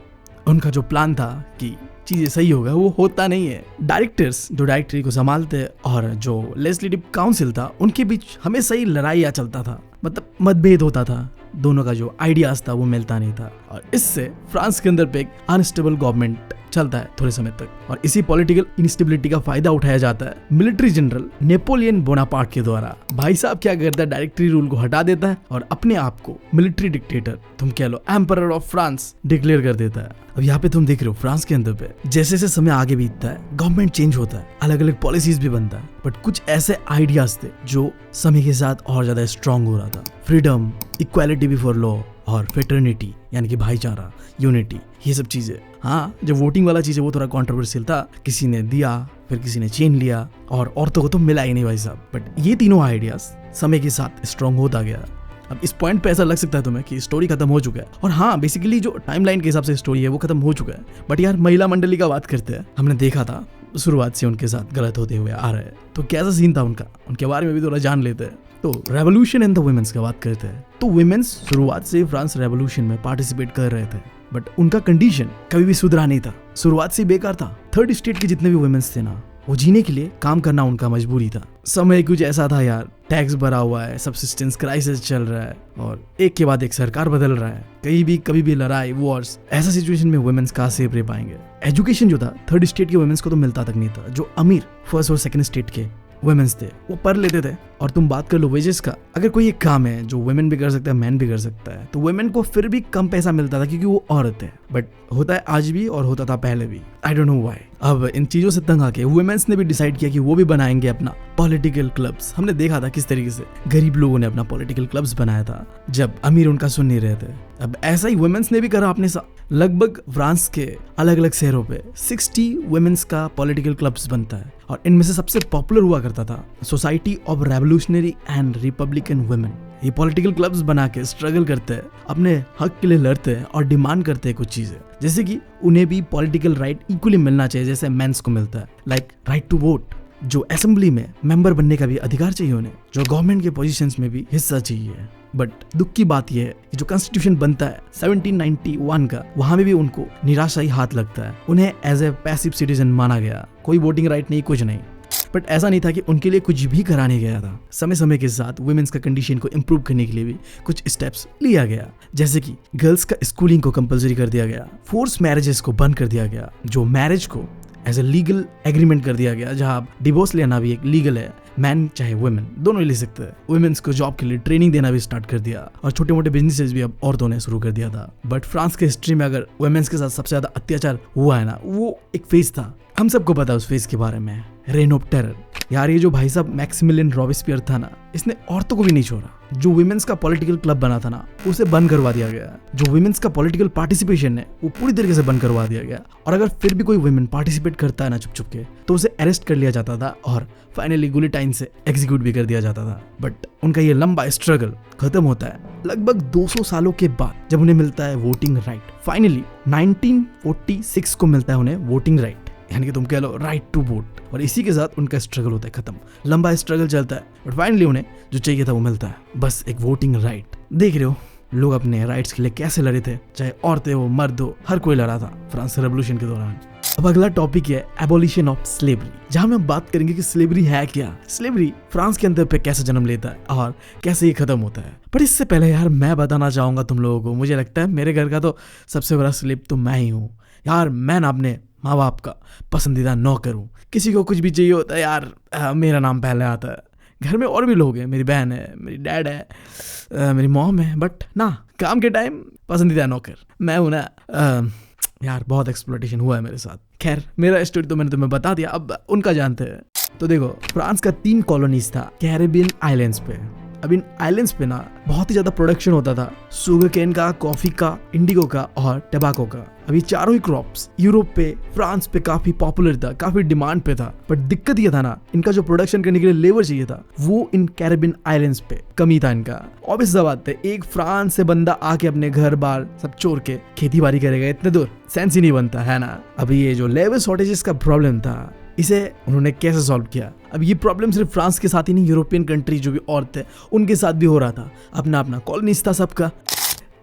उनका जो प्लान था कि चीजें सही होगा वो होता नहीं है। डायरेक्टर्स जो डायरेक्टरी को संभालते और जो लेजिस्लेटिव काउंसिल था उनके बीच हमेशा ही लड़ाइयाँ चलता था, मतलब मतभेद होता था, दोनों का जो आइडियाज था वो मिलता नहीं था, और इससे फ्रांस के अंदर पे एक अनस्टेबल गवर्नमेंट चलता है थोड़े समय तक। और इसी पॉलिटिकल इंस्टेबिलिटी का फायदा उठाया जाता है मिलिट्री जनरल नेपोलियन बोनापार्ट के द्वारा। भाई साहब क्या करता है, डायरेक्टरी रूल को हटा देता है और अपने आप को मिलिट्री डिक्टेटर, तुम कह लो एम्परर ऑफ फ्रांस, डिक्लेयर कर देता है। अब यहाँ पे तुम देख रहे हो फ्रांस के अंदर पे जैसे जैसे समय आगे बीतता है, गवर्नमेंट चेंज होता है, अलग अलग पॉलिसीज भी बनता है, बट कुछ ऐसे आइडियाज थे जो समय के साथ और ज्यादा स्ट्रॉन्ग हो रहा था। फ्रीडम, इक्वालिटी बिफोर लॉ और फेटर्निटी, यानी कि भाईचारा, यूनिटी, ये सब चीजें। हाँ, जो वोटिंग वाला चीज है वो थोड़ा कंट्रोवर्शियल था, किसी ने दिया फिर किसी ने छीन लिया, और औरतों को तो मिला ही नहीं भाई साहब। बट ये तीनों आइडियाज समय के साथ स्ट्रॉन्ग होता गया। अब इस पॉइंट पे ऐसा लग सकता है तुम्हें कि स्टोरी खत्म हो चुका है, और हाँ बेसिकली जो टाइमलाइन के हिसाब से स्टोरी है वो खत्म हो चुका है। बट यार महिला मंडली का बात करते हैं, हमने देखा था शुरुआत से उनके साथ गलत होते हुए आ रहे हैं, तो कैसा सीन था उनका, उनके बारे में भी थोड़ा जान लेते हैं। तो रेवोल्यूशन इन द वुमेन्स का बात करते हैं, तो वुमेन्स शुरुआत से फ्रांस रेवोल्यूशन में पार्टिसिपेट कर रहे थे, बट उनका कंडीशन कभी भी सुधरा नहीं था, शुरुआत से बेकार था। थर्ड स्टेट के जितने भी वुमेन्स थे ना, वो जीने के लिए काम करना उनका मजबूरी था। समय कुछ ऐसा था यार, टैक्स भरा हुआ है, सबसिस्टेंस क्राइसिस चल रहा है, और एक के बाद एक सरकार बदल रहा है, कभी भी लड़ाई, वॉर्स। ऐसा सिचुएशन में वुमेन्स कहाँ सेफ रह पाएंगे। एजुकेशन जो था थर्ड स्टेट के वुमेन्स को तो मिलता तक नहीं था। जो अमीर फर्स्ट और सेकंड स्टेट के वुमेन्स थे वो पढ़ लेते थे। और तुम बात कर लो वेजेस का, अगर कोई एक काम है जो वुमेन भी कर सकता है, मैन भी कर सकता है, तो वुमेन को फिर भी कम पैसा मिलता था क्योंकि वो औरत है। बट होता है आज भी और होता था पहले भी, आई डोंट नो व्हाई। अब इन चीजों से तंग आके वुमेन्स ने भी डिसाइड किया कि वो भी बनाएंगे अपना पॉलिटिकल क्लब्स। हमने देखा था किस तरीके से गरीब लोगों ने अपना पॉलिटिकल क्लब्स बनाया था जब अमीर उनका सुन नहीं रहे थे। अब ऐसा ही वुमेन्स ने भी करा अपने साथ। लगभग फ्रांस के अलग अलग शहरों पे 60 वुमेन्स का पॉलिटिकल क्लब्स बनता है, और इनमें से सबसे पॉपुलर हुआ करता था society of revolutionary and Republican women. ये पॉलिटिकल क्लब्स बना के स्ट्रगल करते हैं, अपने हक के लिए लड़ते हैं और डिमांड करते हैं कुछ चीजें, जैसे कि उन्हें भी पॉलिटिकल राइट इक्वली मिलना चाहिए जैसे मेंस को मिलता है, लाइक राइट टू वोट, जो असेंबली में मेंबर बनने का भी अधिकार चाहिए उन्हें, जो गवर्नमेंट के पोजीशंस में भी हिस्सा चाहिए। बट दुख की बात यह है कि जो कॉन्स्टिट्यूशन बनता है 1791 का, वहां में भी उनको निराशा ही हाथ लगता है। उन्हें एज ए पैसिव सिटीजन माना गया, कोई वोटिंग राइट नहीं, कुछ नहीं। बट ऐसा नहीं था कि उनके लिए कुछ भी कराने गया था। समय समय के साथ वुमेन्स का कंडीशन को इम्प्रूव करने के लिए भी कुछ स्टेप्स लिया गया, जैसे कि गर्ल्स का स्कूलिंग को कंपलसरी कर दिया गया, फोर्स मैरिजेस को बंद कर दिया गया, जो मैरिज को एज ए लीगल एग्रीमेंट कर दिया गया, जहां डिवोर्स लेना भी एक लीगल है, मैन चाहे वुमेन दोनों ही ले सकते हैं। वुमेन्स को जॉब के लिए ट्रेनिंग देना भी स्टार्ट कर दिया, और छोटे मोटे बिजनेसेस भी अब औरतों ने शुरू कर दिया था। बट फ्रांस के हिस्ट्री में अगर वुमेन्स के साथ सबसे ज्यादा अत्याचार हुआ है ना, वो एक फेज था, हम सबको पता है उस फेज के बारे में, रेन ऑफ टेरर। यार ये जो भाई साहब मैक्सिमिलियन रॉबेस्पियर था ना, इसने औरतों को भी नहीं छोड़ा। जो वुमेन्स का पॉलिटिकल क्लब बना था ना, उसे बंद करवा दिया गया। जो वुमेन्स का पॉलिटिकल पार्टिसिपेशन है वो पूरी तरीके से बंद करवा दिया गया, और अगर फिर भी कोई वुमेन पार्टिसिपेट करता है ना छुप छुप के, तो उसे अरेस्ट कर लिया जाता था और फाइनली गुलिटाइन से एग्जीक्यूट भी कर दिया जाता था। बट उनका ये लंबा स्ट्रगल खत्म होता है लगभग 200 सालों के बाद, जब उन्हें मिलता है वोटिंग राइट। फाइनली 1946 को मिलता है उन्हें वोटिंग राइट, यानी कि तुम कह लो राइट टू वोट। और इसी के साथ उनका स्ट्रगल होता है खत्म। लंबा स्ट्रगल चलता है, बट फाइनली उन्हें जो चाहिए था वो मिलता है, बस एक वोटिंग राइट। देख रहे हो लोग अपने राइट्स के लिए कैसे लड़े थे, चाहे औरतें हो मर्द हो, हर कोई लड़ा था फ्रांस रेवोल्यूशन के दौरान। अब अगला टॉपिक है एबोलिशन ऑफ स्लेवरी, जहां में हम बात करेंगे कि स्लेवरी है क्या, स्लेवरी फ्रांस के अंदर पे कैसे जन्म लेता है और कैसे ये खत्म होता है। पर इससे पहले यार मैं बताना चाहूंगा तुम लोगों को, मुझे लगता है मेरे घर का तो सबसे बड़ा स्लेव तो मैं ही हूँ यार। मैं ना अपने माँ बाप का पसंदीदा नौकर हूँ। किसी को कुछ भी चाहिए होता है यार, मेरा नाम पहले आता है। घर में और भी लोग हैं, मेरी बहन है, मेरी डैड है, मेरी मॉम है, बट ना काम के टाइम पसंदीदा नौकर मैं हूं ना। यार बहुत एक्सप्लॉइटेशन हुआ है मेरे साथ। खैर मेरा स्टोरी तो मैंने तुम्हें बता दिया, अब उनका जानते हैं। तो देखो फ्रांस का 3 कॉलोनीज था कैरेबियन आइलैंड्स पे। अब इन आइलैंड्स पे ना बहुत ही ज्यादा प्रोडक्शन होता था, शुगर केन का, कॉफी का, इंडिगो का और टबाको का। अब ये चारों ही क्रॉप्स यूरोप पे, फ्रांस पे काफी पॉपुलर था, काफी डिमांड पे था। बट दिक्कत ये था ना, इनका जो प्रोडक्शन करने के लिए लेबर चाहिए था वो इन कैरेबियन आइलैंड्स पे कमी था इनका। ऑब्वियस सा बात है, एक फ्रांस से बंदा आके अपने घर बार सब छोड़ के खेती बाड़ी करेगा इतने दूर, सेंस ही नहीं बनता है ना। अभी ये जो लेबर शॉर्टेजेस का प्रॉब्लम था, इसे उन्होंने कैसे सॉल्व किया। अब ये प्रॉब्लम सिर्फ फ्रांस के साथ ही नहीं, यूरोपियन कंट्री जो भी और थे उनके साथ भी हो रहा था। अपना अपना कॉलोनीज था सबका।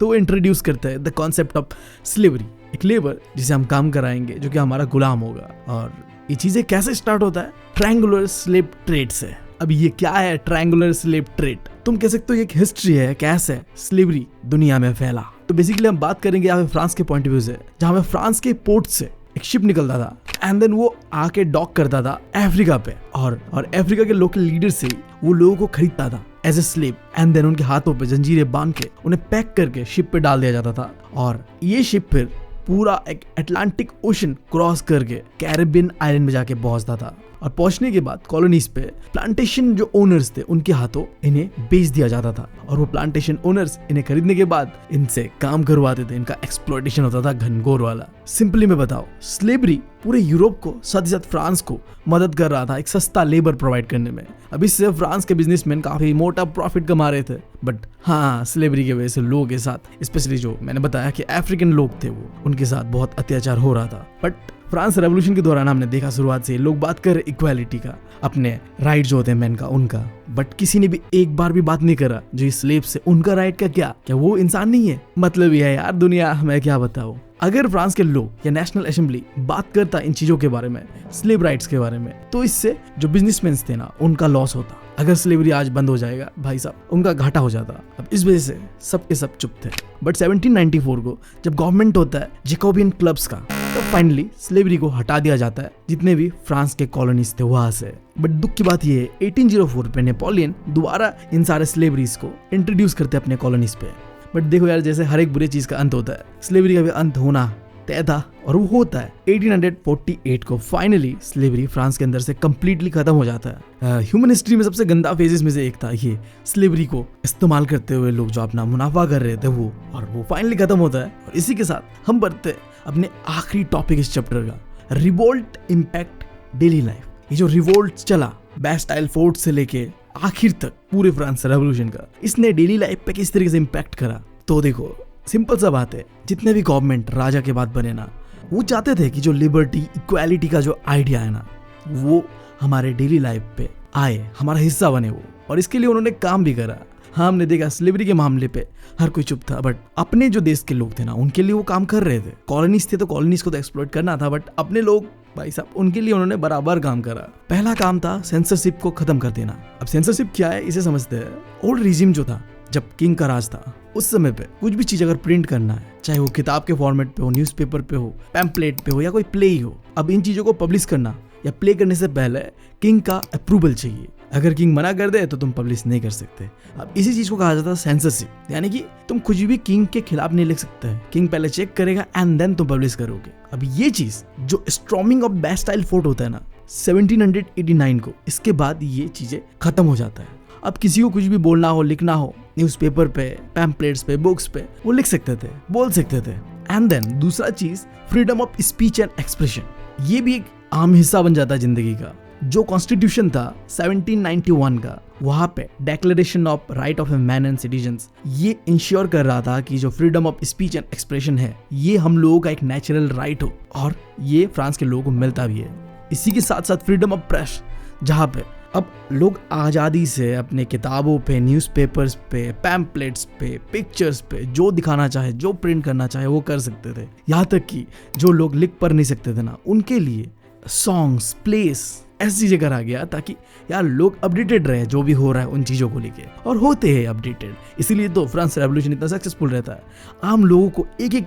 तो इंट्रोड्यूस करते हैं द कॉन्सेप्ट ऑफ स्लेवरी, एक लेबर जिसे हम काम कराएंगे जो कि हमारा गुलाम होगा। और ये चीजें कैसे स्टार्ट होता है, ट्रायंगुलर स्लेव ट्रेड से। अब ये क्या है ट्रायंगुलर स्लेव ट्रेड? तुम कह सकते हो एक हिस्ट्री है कैसे स्लेवरी दुनिया में फैला। तो बेसिकली हम बात करेंगे यहाँ पे फ्रांस के पॉइंट ऑफ व्यू से, जहाँ पे फ्रांस के पोर्ट से एक शिप निकलता था एंड देन वो आके डॉक करता था अफ्रीका पे, और अफ्रीका के लोकल लीडर से वो लोगों को खरीदता था as a slave and then उनके हाथों पे जंजीरें बांध के उन्हें पैक करके शिप पे डाल दिया जाता था। और ये शिप फिर पूरा एक अटलांटिक ओशन क्रॉस करके कैरेबियन आइलैंड में जाके पहुंचता था। और पहुंचने के बाद कॉलोनीज पे प्लांटेशन जो ओनर्स थे उनके हाथों इन्हें बेच दिया जाता था। और वो प्लांटेशन ओनर्स इन्हें खरीदने के बाद इनसे काम करवाते थे। इनका एक्सप्लॉइटेशन होता था घनघोर वाला। सिंपली मैं बताओ, स्लेवरी पूरे यूरोप को साथ ही साथ फ्रांस को मदद कर रहा था एक सस्ता लेबर प्रोवाइड करने में। अब इससे फ्रांस के बिजनेसमैन काफी मोटा प्रॉफिट कमा रहे थे। बट हाँ, स्लेवरी की वजह से लोगों के साथ, स्पेशली जो मैंने बताया कि अफ्रीकन लोग थे, वो उनके साथ बहुत अत्याचार हो रहा था। बट फ्रांस रेवोल्यूशन के दौरान हमने देखा शुरुआत से लोग बात कर इक्वालिटी का, अपने राइट जो होते हैं मैन का उनका, बट किसी ने भी एक बार भी बात नहीं करा जो स्लेव से उनका राइट का क्या वो इंसान नहीं है? मतलब ये है यार दुनिया, मैं क्या बताऊं। अगर फ्रांस के लोग या नेशनल असेंबली बात करता इन चीजों के बारे में, स्लेव राइट्स के बारे में, तो इससे जो बिजनेसमैन थे ना उनका लॉस होता। अगर स्लेवरी आज बंद हो जाएगा भाई साहब, उनका घाटा हो जाता। अब इस वजह से सब के सब चुप थे। बट 1794 को जब गवर्नमेंट होता है जैकोबियन क्लब्स का, तो फाइनली स्लेवरी को हटा दिया जाता है जितने भी फ्रांस के कॉलोनीज थे वहां से। बट दुख की बात ये है 1804 पे नेपोलियन दोबारा इन सारे स्लेवरीज को इंट्रोड्यूस करते हैं अपने कॉलोनीज पे। बट देखो यार, जैसे हर एक बुरे चीज का अंत होता है, स्लेवरी का भी अंत होना तय था और वो होता है 1848 को। फाइनली स्लेवरी फ्रांस के अंदर से कंप्लीटली खत्म हो जाता है। ह्यूमन हिस्ट्री में सबसे गंदा फेजेस में से एक था ये, स्लेवरी को इस्तेमाल करते हुए लोग जो अपना मुनाफा कर रहे थे वो, और वो फाइनली खत्म होता है। और इसी के साथ हम बढ़ते हैं अपने आखिरी टॉपिक इस चैप्टर का, रिवोल्ट इम्पैक्ट डेली लाइफ। ये जो रिवोल्ट चला बैस्टाइल फोर्ट से लेके आखिर तक पूरे फ्रांस रेवोल्यूशन का, इसने डेली लाइफ पे किस तरीके से इम्पैक्ट करा। तो देखो सिंपल सा बात है, जितने भी गवर्नमेंट राजा के बाद बने ना, वो चाहते थे कि जो लिबर्टी इक्वालिटी का जो आइडिया है ना वो हमारे डेली लाइफ पे आए, हमारा हिस्सा बने वो। और इसके लिए उन्होंने काम भी करा। हाँ, हमने देखा स्लेवरी के मामले पे हर कोई चुप था, बट अपने जो देश के लोग थे ना उनके लिए वो काम कर रहे थे। कॉलोनीज थे तो कॉलोनीज को तो एक्सप्लॉइट करना था, बट अपने लोग भाई साहब उनके लिए उन्होंने बराबर काम करा। पहला काम था सेंसरशिप को खत्म कर देना। अब सेंसरशिप क्या है इसे समझते हैं। ओल्ड रिजिम जो था, जब किंग का राज था, उस समय पे कुछ भी चीज अगर प्रिंट करना है, चाहे वो किताब के फॉर्मेट पे हो, न्यूज़पेपर पे हो, पैम्पलेट पे हो या कोई प्ले ही हो, अब इन चीजों को पब्लिश करना या प्ले करने से पहले किंग का अप्रूवल चाहिए। अगर किंग मना कर दे तो तुम पब्लिश नहीं कर सकते। अब इसी चीज को कहा जाता है सेंसरशिप, यानी कि तुम कुछ भी किंग के खिलाफ नहीं लिख सकते। किंग पहले चेक करेगा एंड देन तुम पब्लिश करोगे। अब ये चीज जो स्टॉर्मिंग ऑफ बैस्टाइल फोर्ट होता है ना 1789 को, इसके बाद ये चीजें खत्म हो जाता है। अब किसी को कुछ भी बोलना हो, लिखना हो, न्यूज़पेपर पे, पैम्पलेट्स पे, बुक्स पे, वो लिख सकते थे, बोल सकते थे। एंड देन दूसरा चीज freedom of speech and expression, ये भी एक आम हिस्सा बन जाता है जिंदगी का। जो कॉन्स्टिट्यूशन था 1791 का, वहां पे declaration of right of a man and citizens, ये इंश्योर कर रहा था कि जो freedom of speech and expression है ये हम लोगों का एक नेचुरल राइट हो, और ये फ्रांस के लोगों को मिलता भी है। इसी के साथ साथ फ्रीडम ऑफ प्रेस, जहाँ पे अब लोग आज़ादी से अपने किताबों पे, न्यूज़पेपर्स पे, पैम्पलेट्स पे, पिक्चर्स पे जो दिखाना चाहे, जो प्रिंट करना चाहे वो कर सकते थे। यहाँ तक कि जो लोग लिख पढ़ नहीं सकते थे ना, उनके लिए सॉन्ग्स, प्लेस, ऐसी चीज़ें करा गया ताकि यार लोग अपडेटेड रहे जो भी हो रहा है उन चीज़ों को लेके, और होते हैं अपडेटेड। इसीलिए तो फ्रांस रेवोल्यूशन इतना सक्सेसफुल रहता है। आम लोगों को एक एक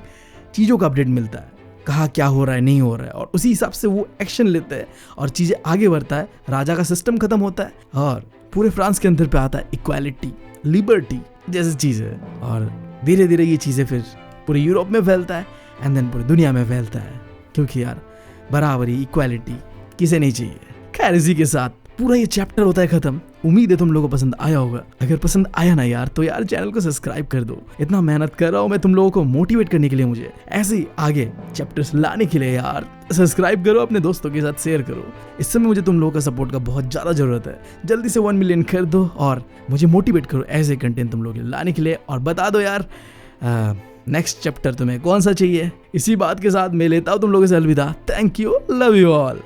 चीज़ों का अपडेट मिलता है, कहाँ क्या हो रहा है, नहीं हो रहा है, और उसी हिसाब से वो एक्शन लेते हैं और चीज़ें आगे बढ़ता है। राजा का सिस्टम खत्म होता है और पूरे फ्रांस के अंदर पे आता है इक्वालिटी, लिबर्टी जैसी चीज़ें, और धीरे धीरे ये चीज़ें फिर पूरे यूरोप में फैलता है एंड देन पूरी दुनिया में फैलता है, क्योंकि यार बराबरी, इक्वालिटी किसे नहीं चाहिए। खैर इसी के साथ पूरा ये चैप्टर होता है खत्म। उम्मीद है तुम लोगों को पसंद आया होगा। अगर पसंद आया ना यार तो यार चैनल को सब्सक्राइब कर दो। इतना मेहनत कर रहा हूँ मैं तुम लोगों को मोटिवेट करने के लिए, मुझे ऐसे ही आगे चैप्टर्स लाने के लिए यार सब्सक्राइब करो, अपने दोस्तों के साथ शेयर करो। इस समय मुझे तुम लोगों का सपोर्ट का बहुत ज़्यादा ज़रूरत है। जल्दी से 1 मिलियन कर दो और मुझे मोटिवेट करो ऐसे कंटेंट तुम लोगों के लाने के लिए, और बता दो यार नेक्स्ट चैप्टर तुम्हें कौन सा चाहिए। इसी बात के साथ मैं लेता हूँ तुम लोगों से अलविदा। Thank you, love you all.